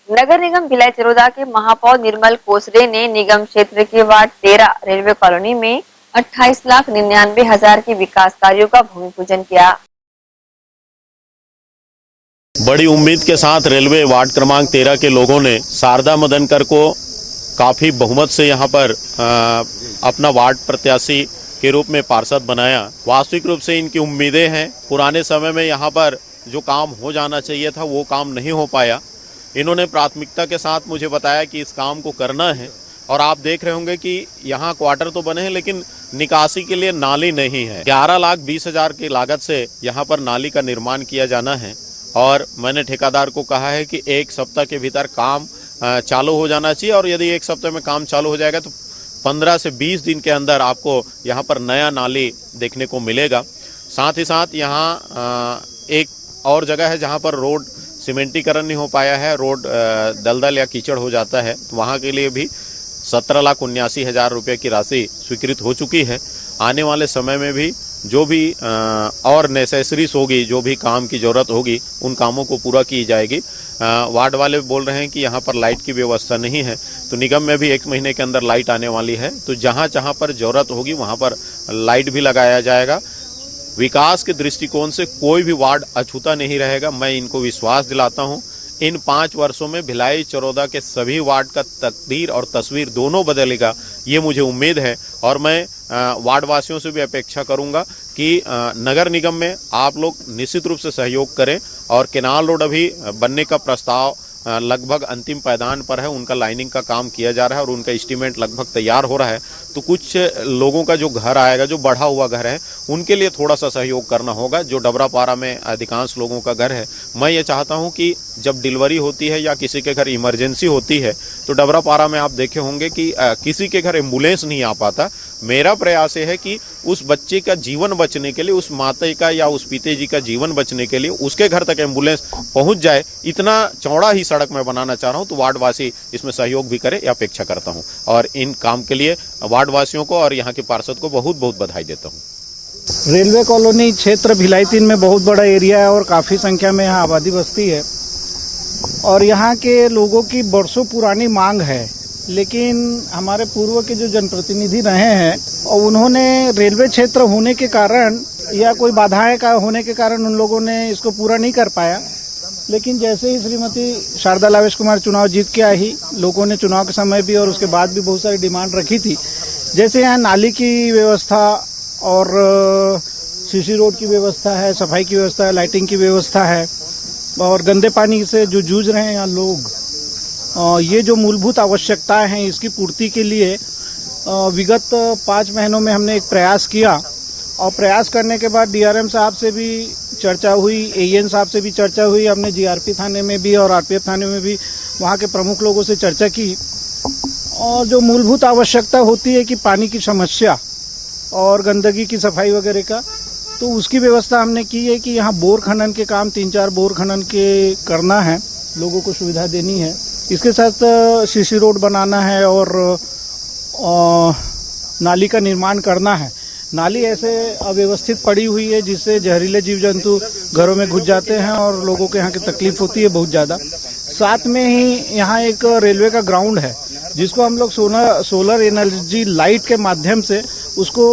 नगर निगम भिलाई चरोदा के महापौर निर्मल कोसरे ने निगम क्षेत्र के वार्ड 13 रेलवे कॉलोनी में 28,99,000 के विकास कार्यों का भूमि पूजन किया। बड़ी उम्मीद के साथ रेलवे वार्ड क्रमांक 13 के लोगों ने शारदा मदनकर को काफी बहुमत से यहां पर अपना वार्ड प्रत्याशी के रूप में पार्षद बनाया। वास्तविक रूप से इनकी उम्मीदें हैं। पुराने समय में यहाँ पर जो काम हो जाना चाहिए था वो काम नहीं हो पाया। इन्होंने प्राथमिकता के साथ मुझे बताया कि इस काम को करना है। और आप देख रहे होंगे कि यहाँ क्वार्टर तो बने हैं लेकिन निकासी के लिए नाली नहीं है। 11,20,000 की लागत से यहाँ पर नाली का निर्माण किया जाना है और मैंने ठेकेदार को कहा है कि 1 सप्ताह के भीतर काम चालू हो जाना चाहिए और यदि 1 सप्ताह में काम चालू हो जाएगा तो 15 से 20 दिन के अंदर आपको यहाँ पर नया नाली देखने को मिलेगा। साथ ही साथ यहाँ एक और जगह है जहाँ पर रोड सीमेंटीकरण नहीं हो पाया है, रोड दलदल या कीचड़ हो जाता है, तो वहाँ के लिए भी 17,79,000 रुपये की राशि स्वीकृत हो चुकी है। आने वाले समय में भी जो भी और नेसेसरीज होगी, जो भी काम की ज़रूरत होगी, उन कामों को पूरा की जाएगी। वार्ड वाले बोल रहे हैं कि यहाँ पर लाइट की व्यवस्था नहीं है, तो निगम में भी 1 महीने के अंदर लाइट आने वाली है, तो जहाँ जहाँ पर ज़रूरत होगी वहाँ पर लाइट भी लगाया जाएगा। विकास के दृष्टिकोण से कोई भी वार्ड अछूता नहीं रहेगा। मैं इनको विश्वास दिलाता हूँ इन 5 वर्षों में भिलाई चरौदा के सभी वार्ड का तकदीर और तस्वीर दोनों बदलेगा, ये मुझे उम्मीद है। और मैं वार्ड वासियों से भी अपेक्षा करूंगा कि नगर निगम में आप लोग निश्चित रूप से सहयोग करें। और केनाल रोड अभी बनने का प्रस्ताव लगभग अंतिम पायदान पर है, उनका लाइनिंग का काम किया जा रहा है और उनका एस्टीमेट लगभग तैयार हो रहा है। तो कुछ लोगों का जो घर आएगा, जो बढ़ा हुआ घर है, उनके लिए थोड़ा सा सहयोग करना होगा। जो डबरापारा में अधिकांश लोगों का घर है, मैं ये चाहता हूं कि जब डिलीवरी होती है या किसी के घर इमरजेंसी होती है तो डबरापारा में आप देखे होंगे कि किसी के घर एम्बुलेंस नहीं आ पाता। मेरा प्रयास ये है कि उस बच्चे का जीवन बचने के लिए, उस माता का या उस पिता जी का जीवन बचने के लिए उसके घर तक एम्बुलेंस पहुंच जाए, इतना चौड़ा ही सड़क मैं बनाना चाह रहा हूं। तो वार्डवासी इसमें सहयोग भी करे, यह अपेक्षा करता हूं। और इन काम के लिए वार्डवासियों को और यहाँ के पार्षद को बहुत बहुत बधाई देता हूँ। रेलवे कॉलोनी क्षेत्र भिलाई 3 में बहुत बड़ा एरिया है और काफ़ी संख्या में यहाँ आबादी बसती है और यहाँ के लोगों की बरसों पुरानी मांग है। लेकिन हमारे पूर्व के जो जनप्रतिनिधि रहे हैं और उन्होंने रेलवे क्षेत्र होने के कारण या कोई बाधाएं का होने के कारण उन लोगों ने इसको पूरा नहीं कर पाया। लेकिन जैसे ही श्रीमती शारदा लावेश कुमार चुनाव जीत के आई, लोगों ने चुनाव के समय भी और उसके बाद भी बहुत सारी डिमांड रखी थी। जैसे यहाँ नाली की व्यवस्था और सीसी रोड की व्यवस्था है, सफाई की व्यवस्था है, लाइटिंग की व्यवस्था है और गंदे पानी से जो जूझ रहे हैं यहाँ लोग, ये जो मूलभूत आवश्यकताएं हैं इसकी पूर्ति के लिए विगत 5 महीनों में हमने एक प्रयास किया और प्रयास करने के बाद डीआरएम साहब से भी चर्चा हुई, एएन साहब से भी चर्चा हुई, हमने जीआरपी थाने में भी और आरपीएफ थाने में भी वहाँ के प्रमुख लोगों से चर्चा की। और जो मूलभूत आवश्यकता होती है कि पानी की समस्या और गंदगी की सफाई वगैरह का, तो उसकी व्यवस्था हमने की है कि यहाँ बोर खनन के काम 3-4 बोर खनन के करना है, लोगों को सुविधा देनी है। इसके साथ सीसी रोड बनाना है और नाली का निर्माण करना है। नाली ऐसे अव्यवस्थित पड़ी हुई है जिससे जहरीले जीव जंतु घरों में घुस जाते हैं और लोगों को यहाँ की तकलीफ होती है बहुत ज़्यादा। साथ में ही यहाँ एक रेलवे का ग्राउंड है जिसको हम लोग सोलर एनर्जी लाइट के माध्यम से उसको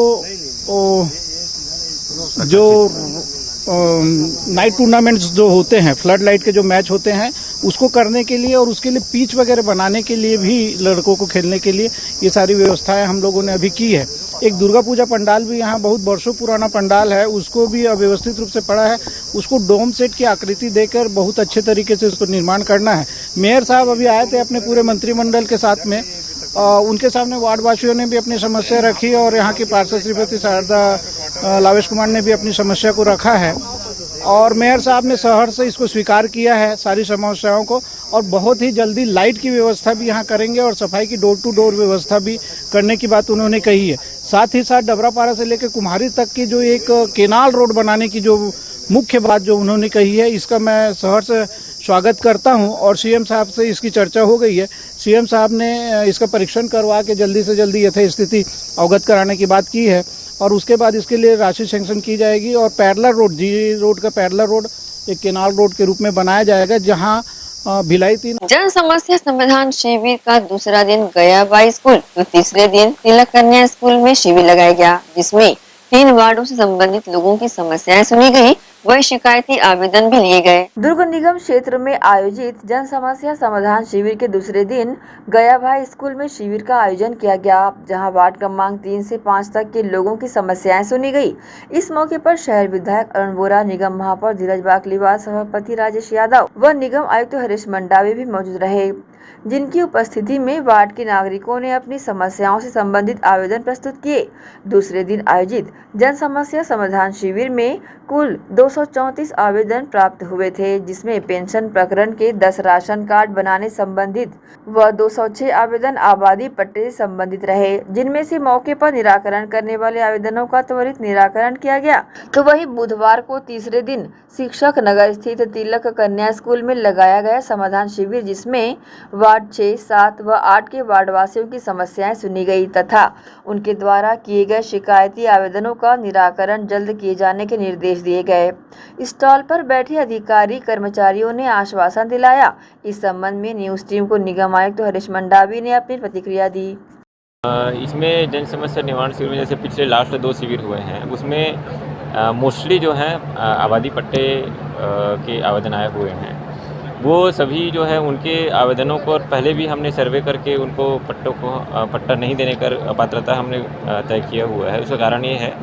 जो नाइट टूर्नामेंट्स जो होते हैं, फ्लड लाइट के जो मैच होते हैं, उसको करने के लिए और उसके लिए पिच वगैरह बनाने के लिए भी, लड़कों को खेलने के लिए ये सारी व्यवस्थाएं हम लोगों ने अभी की है। एक दुर्गा पूजा पंडाल भी यहाँ बहुत वर्षों पुराना पंडाल है, उसको भी अव्यवस्थित रूप से पड़ा है, उसको डोम सेट की आकृति देकर बहुत अच्छे तरीके से उसको निर्माण करना है। मेयर साहब अभी आए थे अपने पूरे मंत्रिमंडल के साथ में, उनके सामने वार्डवासियों ने भी अपनी समस्या रखी और यहाँ की पार्षद श्रीमती शारदा लावेश कुमार ने भी अपनी समस्या को रखा है और मेयर साहब ने सहर्ष से इसको स्वीकार किया है सारी समस्याओं को और बहुत ही जल्दी लाइट की व्यवस्था भी यहाँ करेंगे और सफाई की डोर टू डोर व्यवस्था भी करने की बात उन्होंने कही है। साथ ही साथ डबरापारा से लेकर कुम्हारी तक की जो एक केनाल रोड बनाने की जो मुख्य बात जो उन्होंने कही है, इसका मैं सहर्ष स्वागत करता हूं और सीएम साहब से इसकी चर्चा हो गई है। सीएम साहब ने इसका परीक्षण करवा के जल्दी से जल्दी यथास्थिति अवगत कराने की बात की है और उसके बाद इसके लिए राशि सैंक्शन की जाएगी और पैरेलल रोड, जी रोड का पैरेलल रोड एक केनाल रोड के रूप में बनाया जाएगा जहां भिलाई 3 जन समस्या समाधान शिविर का दूसरा दिन गया बाई स्कूल तो तीसरे दिन तिलक कन्या स्कूल में शिविर लगाया गया, जिसमें 3 वार्डों से संबंधित लोगों की समस्याएं सुनी गई, वही शिकायती आवेदन भी लिए गए। दुर्ग निगम क्षेत्र में आयोजित जन समस्या समाधान शिविर के दूसरे दिन गया भाई स्कूल में शिविर का आयोजन किया गया, जहां वार्ड क्रमांक 3 से 5 तक के लोगों की समस्याएं सुनी गई। इस मौके पर शहर विधायक अरुण बोरा, निगम महापौर धीरज बाकलीवाल, सभापति राजेश यादव व निगम आयुक्त हरीश मंडावी भी मौजूद रहे, जिनकी उपस्थिति में वार्ड के नागरिकों ने अपनी समस्याओं से संबंधित आवेदन प्रस्तुत किए। दूसरे दिन आयोजित जन समस्या समाधान शिविर में कुल 234 आवेदन प्राप्त हुए थे, जिसमें पेंशन प्रकरण के 10 राशन कार्ड बनाने संबंधित व 206 आवेदन आबादी पट्टे से संबंधित रहे, जिनमें से मौके पर निराकरण करने वाले आवेदनों का त्वरित निराकरण किया गया। तो वहीं बुधवार को तीसरे दिन शिक्षक नगर स्थित तिलक कन्या स्कूल में लगाया गया समाधान शिविर, जिसमें वार्ड 6, 7 व 8 के वार्डवासियों की समस्याएं सुनी गई तथा उनके द्वारा किए गए शिकायती आवेदनों का निराकरण जल्द किए जाने के निर्देश दिए गए। स्टॉल पर बैठे अधिकारी कर्मचारियों ने आश्वासन दिलाया। इस संबंध में न्यूज टीम को निगम आयुक्त हरीश मंडावी ने अपनी प्रतिक्रिया दी। इसमें जन समस्या निवारण शिविर में जैसे पिछले लास्ट 2 शिविर हुए हैं, उसमें मोस्टली जो है आबादी पट्टे के आवेदन आए हुए हैं। वो सभी जो है उनके आवेदनों को पहले भी हमने सर्वे करके उनको पट्टा नहीं देने कर अपात्रता हमने तय किया हुआ है। उसका कारण ये है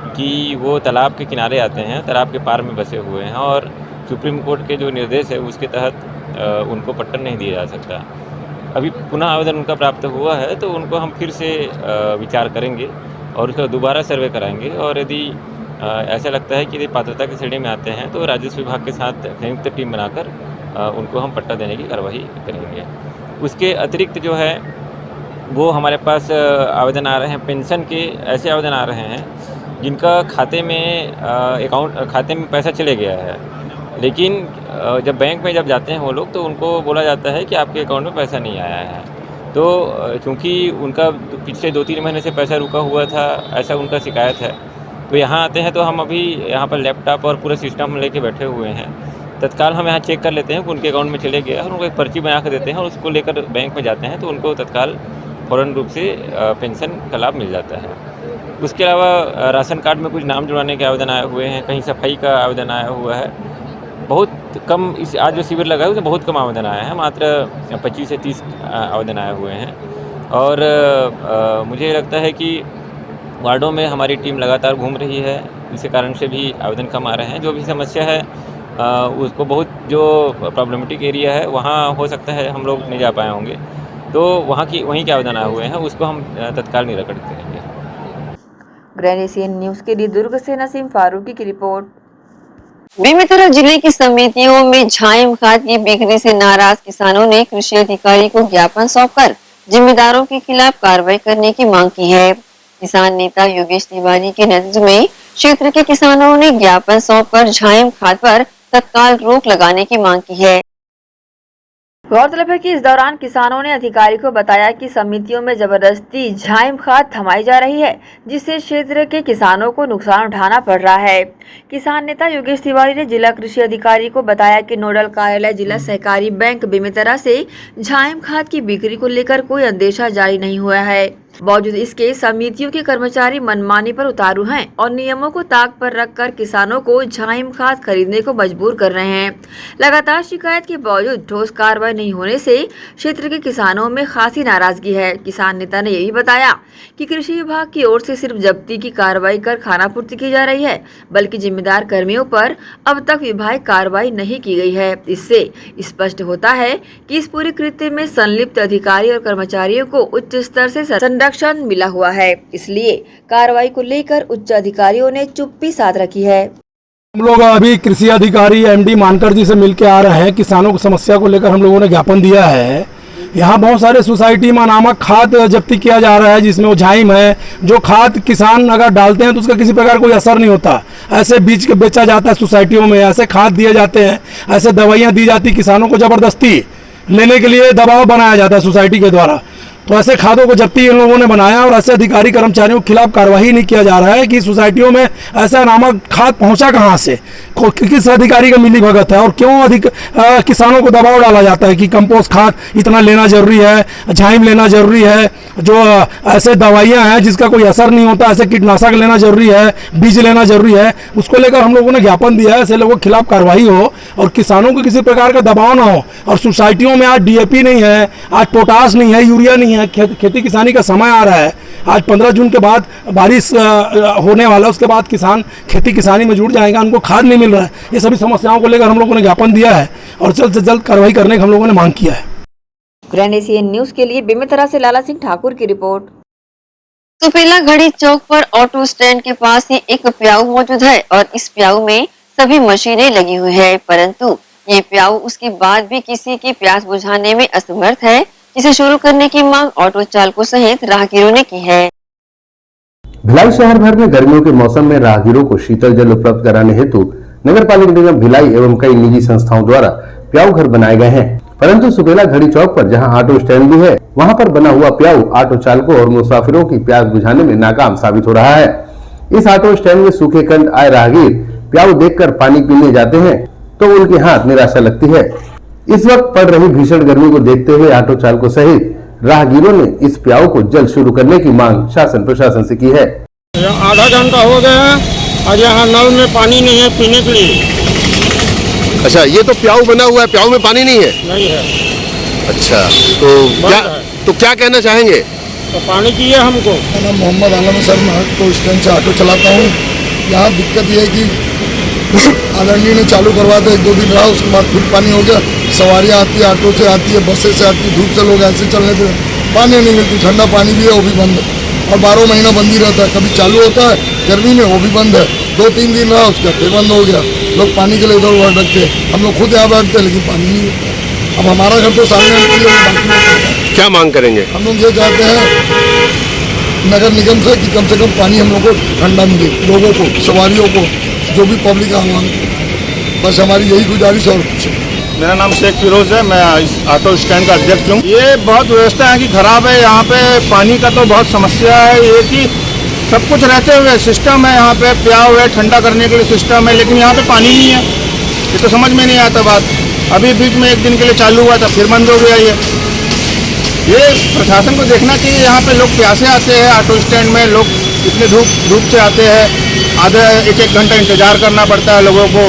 कि वो तालाब के किनारे आते हैं, तालाब के पार में बसे हुए हैं और सुप्रीम कोर्ट के जो निर्देश है उसके तहत उनको पट्टा नहीं दिया जा सकता। अभी पुनः आवेदन उनका प्राप्त हुआ है तो उनको हम फिर से विचार करेंगे और उसका दोबारा सर्वे कराएंगे और यदि ऐसा लगता है कि यदि पात्रता की श्रेणी में आते हैं तो राजस्व विभाग के साथ संयुक्त टीम बनाकर उनको हम पट्टा देने की कार्रवाई करेंगे। उसके अतिरिक्त जो है वो हमारे पास आवेदन आ रहे हैं, पेंशन के ऐसे आवेदन आ रहे हैं जिनका खाते में पैसा चले गया है, लेकिन जब बैंक में जब जाते हैं वो लोग तो उनको बोला जाता है कि आपके अकाउंट में पैसा नहीं आया है। तो चूँकि उनका पिछले 2-3 महीने से पैसा रुका हुआ था, ऐसा उनका शिकायत है, तो यहाँ आते हैं तो हम अभी यहाँ पर लैपटॉप और पूरा सिस्टम लेके बैठे हुए हैं। तत्काल हम यहाँ चेक कर लेते हैं कि उनके अकाउंट में चले गया और उनको एक पर्ची बना कर देते हैं और उसको लेकर बैंक में जाते हैं तो उनको तत्काल फ़ौरन रूप से पेंशन का लाभ मिल जाता है। उसके अलावा राशन कार्ड में कुछ नाम जुड़वाने के आवेदन आए हुए हैं, कहीं सफाई का आवेदन आया हुआ है। बहुत कम इस आज जो शिविर लगा है उसमें बहुत कम आवेदन आए हैं, मात्र 25 से 30 आवेदन आए हुए हैं। और मुझे लगता है कि वार्डों में हमारी टीम लगातार घूम रही है, इसी कारण से भी आवेदन कम आ रहे हैं। जो भी समस्या है उसको बहुत जो प्रॉब्लमेटिक एरिया है वहाँ हो सकता है हम लोग नहीं जा पाए होंगे, तो वहीं के आवेदन आए हुए हैं उसको हम तत्काल निराकरण करेंगे। ग्रैंड एशियन न्यूज़ के लिए दुर्ग से नसीम फारूकी की रिपोर्ट। बेमेतरा जिले की समितियों में झाइम खाद की बिक्री से नाराज किसानों ने कृषि अधिकारी को ज्ञापन सौंपकर जिम्मेदारों के खिलाफ कार्रवाई करने की मांग की है। किसान नेता योगेश तिवारी के नेतृत्व में क्षेत्र के किसानों ने ज्ञापन सौंपकर झाइम खाद पर तत्काल रोक लगाने की मांग की है। गौरतलब है कि इस दौरान किसानों ने अधिकारी को बताया कि समितियों में जबरदस्ती झाइम खाद थमाई जा रही है, जिससे क्षेत्र के किसानों को नुकसान उठाना पड़ रहा है। किसान नेता योगेश तिवारी ने जिला कृषि अधिकारी को बताया कि नोडल कार्यालय जिला सहकारी बैंक बेमेतरा से झाइम खाद की बिक्री को लेकर कोई आदेश जारी नहीं हुआ है। बावजूद इसके समितियों के कर्मचारी मनमानी पर उतारू हैं और नियमों को ताक पर रखकर किसानों को झाइम खाद खरीदने को मजबूर कर रहे हैं। लगातार शिकायत के बावजूद ठोस कार्रवाई नहीं होने से क्षेत्र के किसानों में खासी नाराजगी है। किसान नेता ने यही बताया कि कृषि विभाग की ओर से सिर्फ जब्ती की कार्रवाई कर खानापूर्ति की जा रही है, बल्कि जिम्मेदार कर्मियों पर अब तक विभागीय कार्रवाई नहीं की गई है। इससे स्पष्ट होता है कि इस पूरे कृत्य में संलिप्त अधिकारी और कर्मचारियों को उच्च स्तर से संरक्षण मिला हुआ है, इसलिए कार्रवाई को लेकर उच्च अधिकारियों ने चुप्पी साध रखी है। हम लोग अभी कृषि अधिकारी एमडी मानकर जी से मिलकर आ रहे हैं। किसानों की समस्या को लेकर हम लोगों ने ज्ञापन दिया है। यहाँ बहुत सारे सोसाइटी में नामक खाद जब्ती किया जा रहा है, जिसमें वो झाइम है। जो खाद किसान अगर डालते हैं तो उसका किसी प्रकार कोई असर नहीं होता, ऐसे बीज के बेचा जाता है सोसाइटियों में, ऐसे खाद दिए जाते हैं, ऐसे दवाइयाँ दी जाती, किसानों को ज़बरदस्ती लेने के लिए दबाव बनाया जाता है सोसाइटी के द्वारा। तो ऐसे खादों को जब्ती इन लोगों ने बनाया और ऐसे अधिकारी कर्मचारियों के खिलाफ कार्रवाई नहीं किया जा रहा है कि सोसाइटियों में ऐसा नामक खाद पहुंचा कहां से, किस अधिकारी का मिली भगत है और क्यों किसानों को दबाव डाला जाता है कि कंपोस्ट खाद इतना लेना जरूरी है, झाइम लेना जरूरी है, जो ऐसे दवाइयां हैं जिसका कोई असर नहीं होता, ऐसे कीटनाशक लेना जरूरी है, बीज लेना जरूरी है, उसको लेकर हम लोगों ने ज्ञापन दिया है। ऐसे लोगों के खिलाफ कार्रवाई हो और किसानों को किसी प्रकार का दबाव ना हो। और सोसाइटियों में आज डीएपी नहीं है, आज पोटास नहीं है, यूरिया नहीं है, खेती किसानी का समय आ रहा है। आज 15 जून के बाद बारिश होने वाला, उसके बाद किसान खेती किसानी में जुट जाएगा, उनको खाद नहीं मिल रहा है। ये सभी समस्याओं को लेकर हम लोगों ने ज्ञापन दिया है और जल्द से जल्द कार्रवाई करने की हम लोगों ने मांग किया है। ग्रैंड एशियन न्यूज के लिए बेमेतरा से लाला सिंह ठाकुर की रिपोर्ट। सुपेला घड़ी चौक पर ऑटो स्टैंड के पास ही एक प्याऊ मौजूद है और इस प्याऊ में सभी मशीनें लगी हुई है, परंतु ये प्याऊ उसके बाद भी किसी की प्यास बुझाने में असमर्थ है, जिसे शुरू करने की मांग ऑटो चालकों सहित राहगीरों ने की है। भिलाई शहर भर में गर्मियों के मौसम में राहगीरों को शीतल जल उपलब्ध कराने हेतु नगर पालिका निगम भिलाई एवं कई निजी संस्थाओं द्वारा प्याऊ घर बनाए गए हैं, परंतु सुपेला घड़ी चौक पर जहां ऑटो स्टैंड भी है, वहां पर बना हुआ प्याऊ ऑटो चालकों और मुसाफिरों की प्यास बुझाने में नाकाम साबित हो रहा है। इस ऑटो स्टैंड में सूखे कंठ आए राहगीर प्याऊ देखकर पानी पीने जाते हैं तो उनके हाथ निराशा लगती है। इस वक्त पड़ रही भीषण गर्मी को देखते हुए ऑटो चालकों सहित राहगीरों ने इस प्याऊ को जल्द शुरू करने की मांग शासन प्रशासन से की है। आधा घंटा हो गया है और यहाँ नल में पानी नहीं है पीने के लिए। अच्छा, ये तो प्याऊ बना हुआ है, प्याऊ में पानी नहीं है? नहीं है। अच्छा, तो क्या कहना चाहेंगे? तो पानी चाहिए हमको। मेरा नाम मोहम्मद आलम सर, मैं ऑटो स्टैंड से ऑटो चलाता हूँ। यहाँ दिक्कत ये है कि आदरणीय ने चालू करवा दिया, 1-2 दिन रहा, उसके बाद फिर पानी हो गया। सवारियाँ आती है, ऑटो से आती है, बसें से आती है, धूप से लोग ऐसे चलने पे पानी नहीं मिलती। ठंडा पानी भी है, वो भी बंद है और 12 महीना बंद ही रहता है। कभी चालू होता है गर्मी में, वो भी बंद है। 2-3 दिन रहा, उसका फिर बंद हो गया। लोग पानी के लिए उधर उधर रखते हैं, हम लोग खुद यहाँ बैठते हैं लेकिन पानी नहीं मिलता। अब हमारा घर तो सामने। क्या मांग करेंगे? हम लोग ये चाहते हैं नगर निगम से कि कम पानी हम लोग को ठंडा मिले, लोगों को, सवारियों को, जो भी पब्लिक आवाम, बस हमारी यही गुजारिश और कुछ। मेरा नाम शेख फिरोज है, मैं इस ऑटो स्टैंड का अध्यक्ष हूँ। ये बहुत व्यवस्था है कि खराब है, यहाँ पे पानी का तो बहुत समस्या है। ये कि सब कुछ रहते हुए सिस्टम है, यहाँ पे प्याऊ है, ठंडा करने के लिए सिस्टम है, लेकिन यहाँ पे पानी नहीं है। ये तो समझ में नहीं आता बात। अभी बीच में 1 दिन के लिए चालू हुआ था, फिर बंद हो गया। ये प्रशासन को देखना चाहिए। यहाँ पे लोग प्यासे आते हैं, ऑटो स्टैंड में लोग इतने धूप से आते हैं, आधा 1-1 घंटा इंतजार करना पड़ता है लोगों को,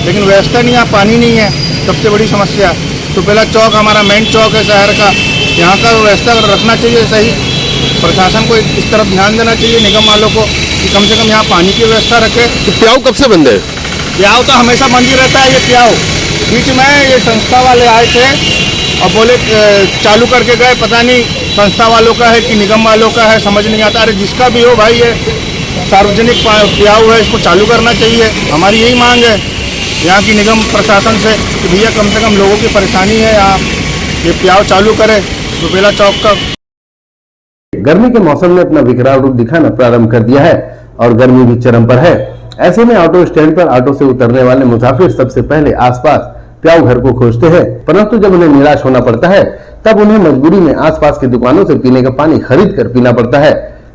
लेकिन व्यवस्था नहीं है, पानी नहीं है, सबसे बड़ी समस्या। सुपेला चौक हमारा मेन चौक है शहर का, यहाँ का व्यवस्था रखना चाहिए सही। प्रशासन को इस तरफ ध्यान देना चाहिए, निगम वालों को, कि कम से कम यहाँ पानी की व्यवस्था रखे। तो प्याऊ कब से बंद है? प्याऊ तो हमेशा बंद ही रहता है। ये प्याऊ बीच में ये संस्था वाले आए थे और बोले चालू करके गए, पता नहीं संस्था वालों का है कि निगम वालों का है, समझ नहीं आता। अरे जिसका भी हो भाई, ये सार्वजनिक प्याऊ है, इसको चालू करना चाहिए। हमारी यही मांग है यहाँ की निगम प्रशासन से कि भैया कम से कम लोगों की परेशानी है, यहाँ ये प्याऊ चालू करे सुपेला चौक का। गर्मी के मौसम ने अपना विकराल रूप दिखाना प्रारंभ कर दिया है और गर्मी भी चरम पर है। ऐसे में ऑटो स्टैंड पर ऑटो से उतरने वाले मुसाफिर सबसे पहले आसपास प्याऊ घर को खोजते हैं, परंतु जब उन्हें निराश होना पड़ता है तब उन्हें मजबूरी में आसपास की दुकानों से पीने का पानी खरीद कर पीना पड़ता है।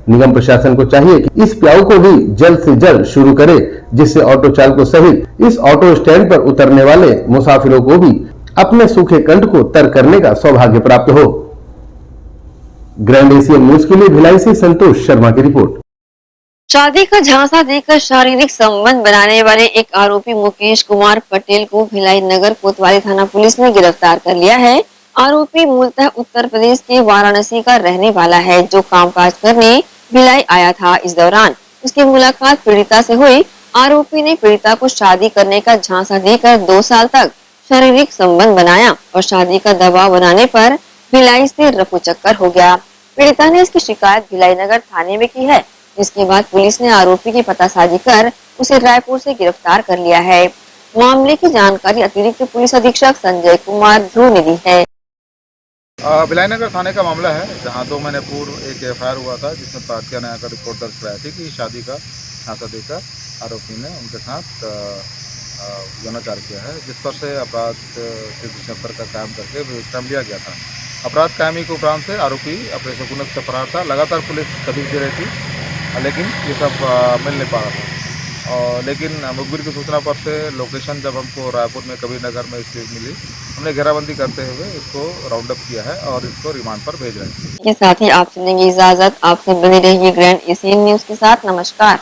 निगम प्रशासन को चाहिए कि इस प्याऊ को भी जल्द से जल्द शुरू करे, जिससे ऑटो चालकों सहित इस ऑटो स्टैंड पर उतरने वाले मुसाफिरों को भी अपने सूखे कंठ को तर करने का सौभाग्य प्राप्त हो। ग्रैंड एशियन न्यूज के लिए भिलाई से संतोष शर्मा की रिपोर्ट। शादी का झांसा देकर शारीरिक संबंध बनाने वाले एक आरोपी मुकेश कुमार पटेल को भिलाई नगर कोतवाली थाना पुलिस ने गिरफ्तार कर लिया है। आरोपी मूलतः उत्तर प्रदेश के वाराणसी का रहने वाला है, जो कामकाज करने भिलाई आया था। इस दौरान उसकी मुलाकात पीड़िता से हुई। आरोपी ने पीड़िता को शादी करने का झांसा देकर 2 साल तक शारीरिक संबंध बनाया और शादी का दबाव बनाने पर भिलाई से रफूचक्कर हो गया। पीड़िता ने इसकी शिकायत भिलाई नगर थाने में की है, जिसके बाद पुलिस ने आरोपी की पतासाजी कर उसे रायपुर से गिरफ्तार कर लिया है। मामले की जानकारी अतिरिक्त पुलिस अधीक्षक संजय कुमार ध्रुव ने दी है। भिलाई नगर थाने का मामला है, जहां 2 महीने पूर्व एक एफआईआर हुआ था, जिसमें प्रार्थना न्याय का रिपोर्ट दर्ज कराई थी कि शादी का झांसा देकर आरोपी ने उनके साथ यौनाचार किया है, जिस पर से अपराध के 76 का काम करके विक्रम लिया गया था। अपराध कायमी के उपरांत से आरोपी अपने सुकूनत से फरार था। लगातार पुलिस कदम दे रही थी, लेकिन ये सब मिल नहीं पा रहा था। और लेकिन मुखबिर की सूचना पर से लोकेशन जब हमको रायपुर में कबीर नगर में इसकी मिली, हमने घेराबंदी करते हुए इसको राउंड अप किया है और इसको रिमांड पर भेज रहे हैं। के साथ ही आप सुनेंगे इजाजत। आपसे बने रहिए ग्रैंड एशियन न्यूज के साथ। नमस्कार।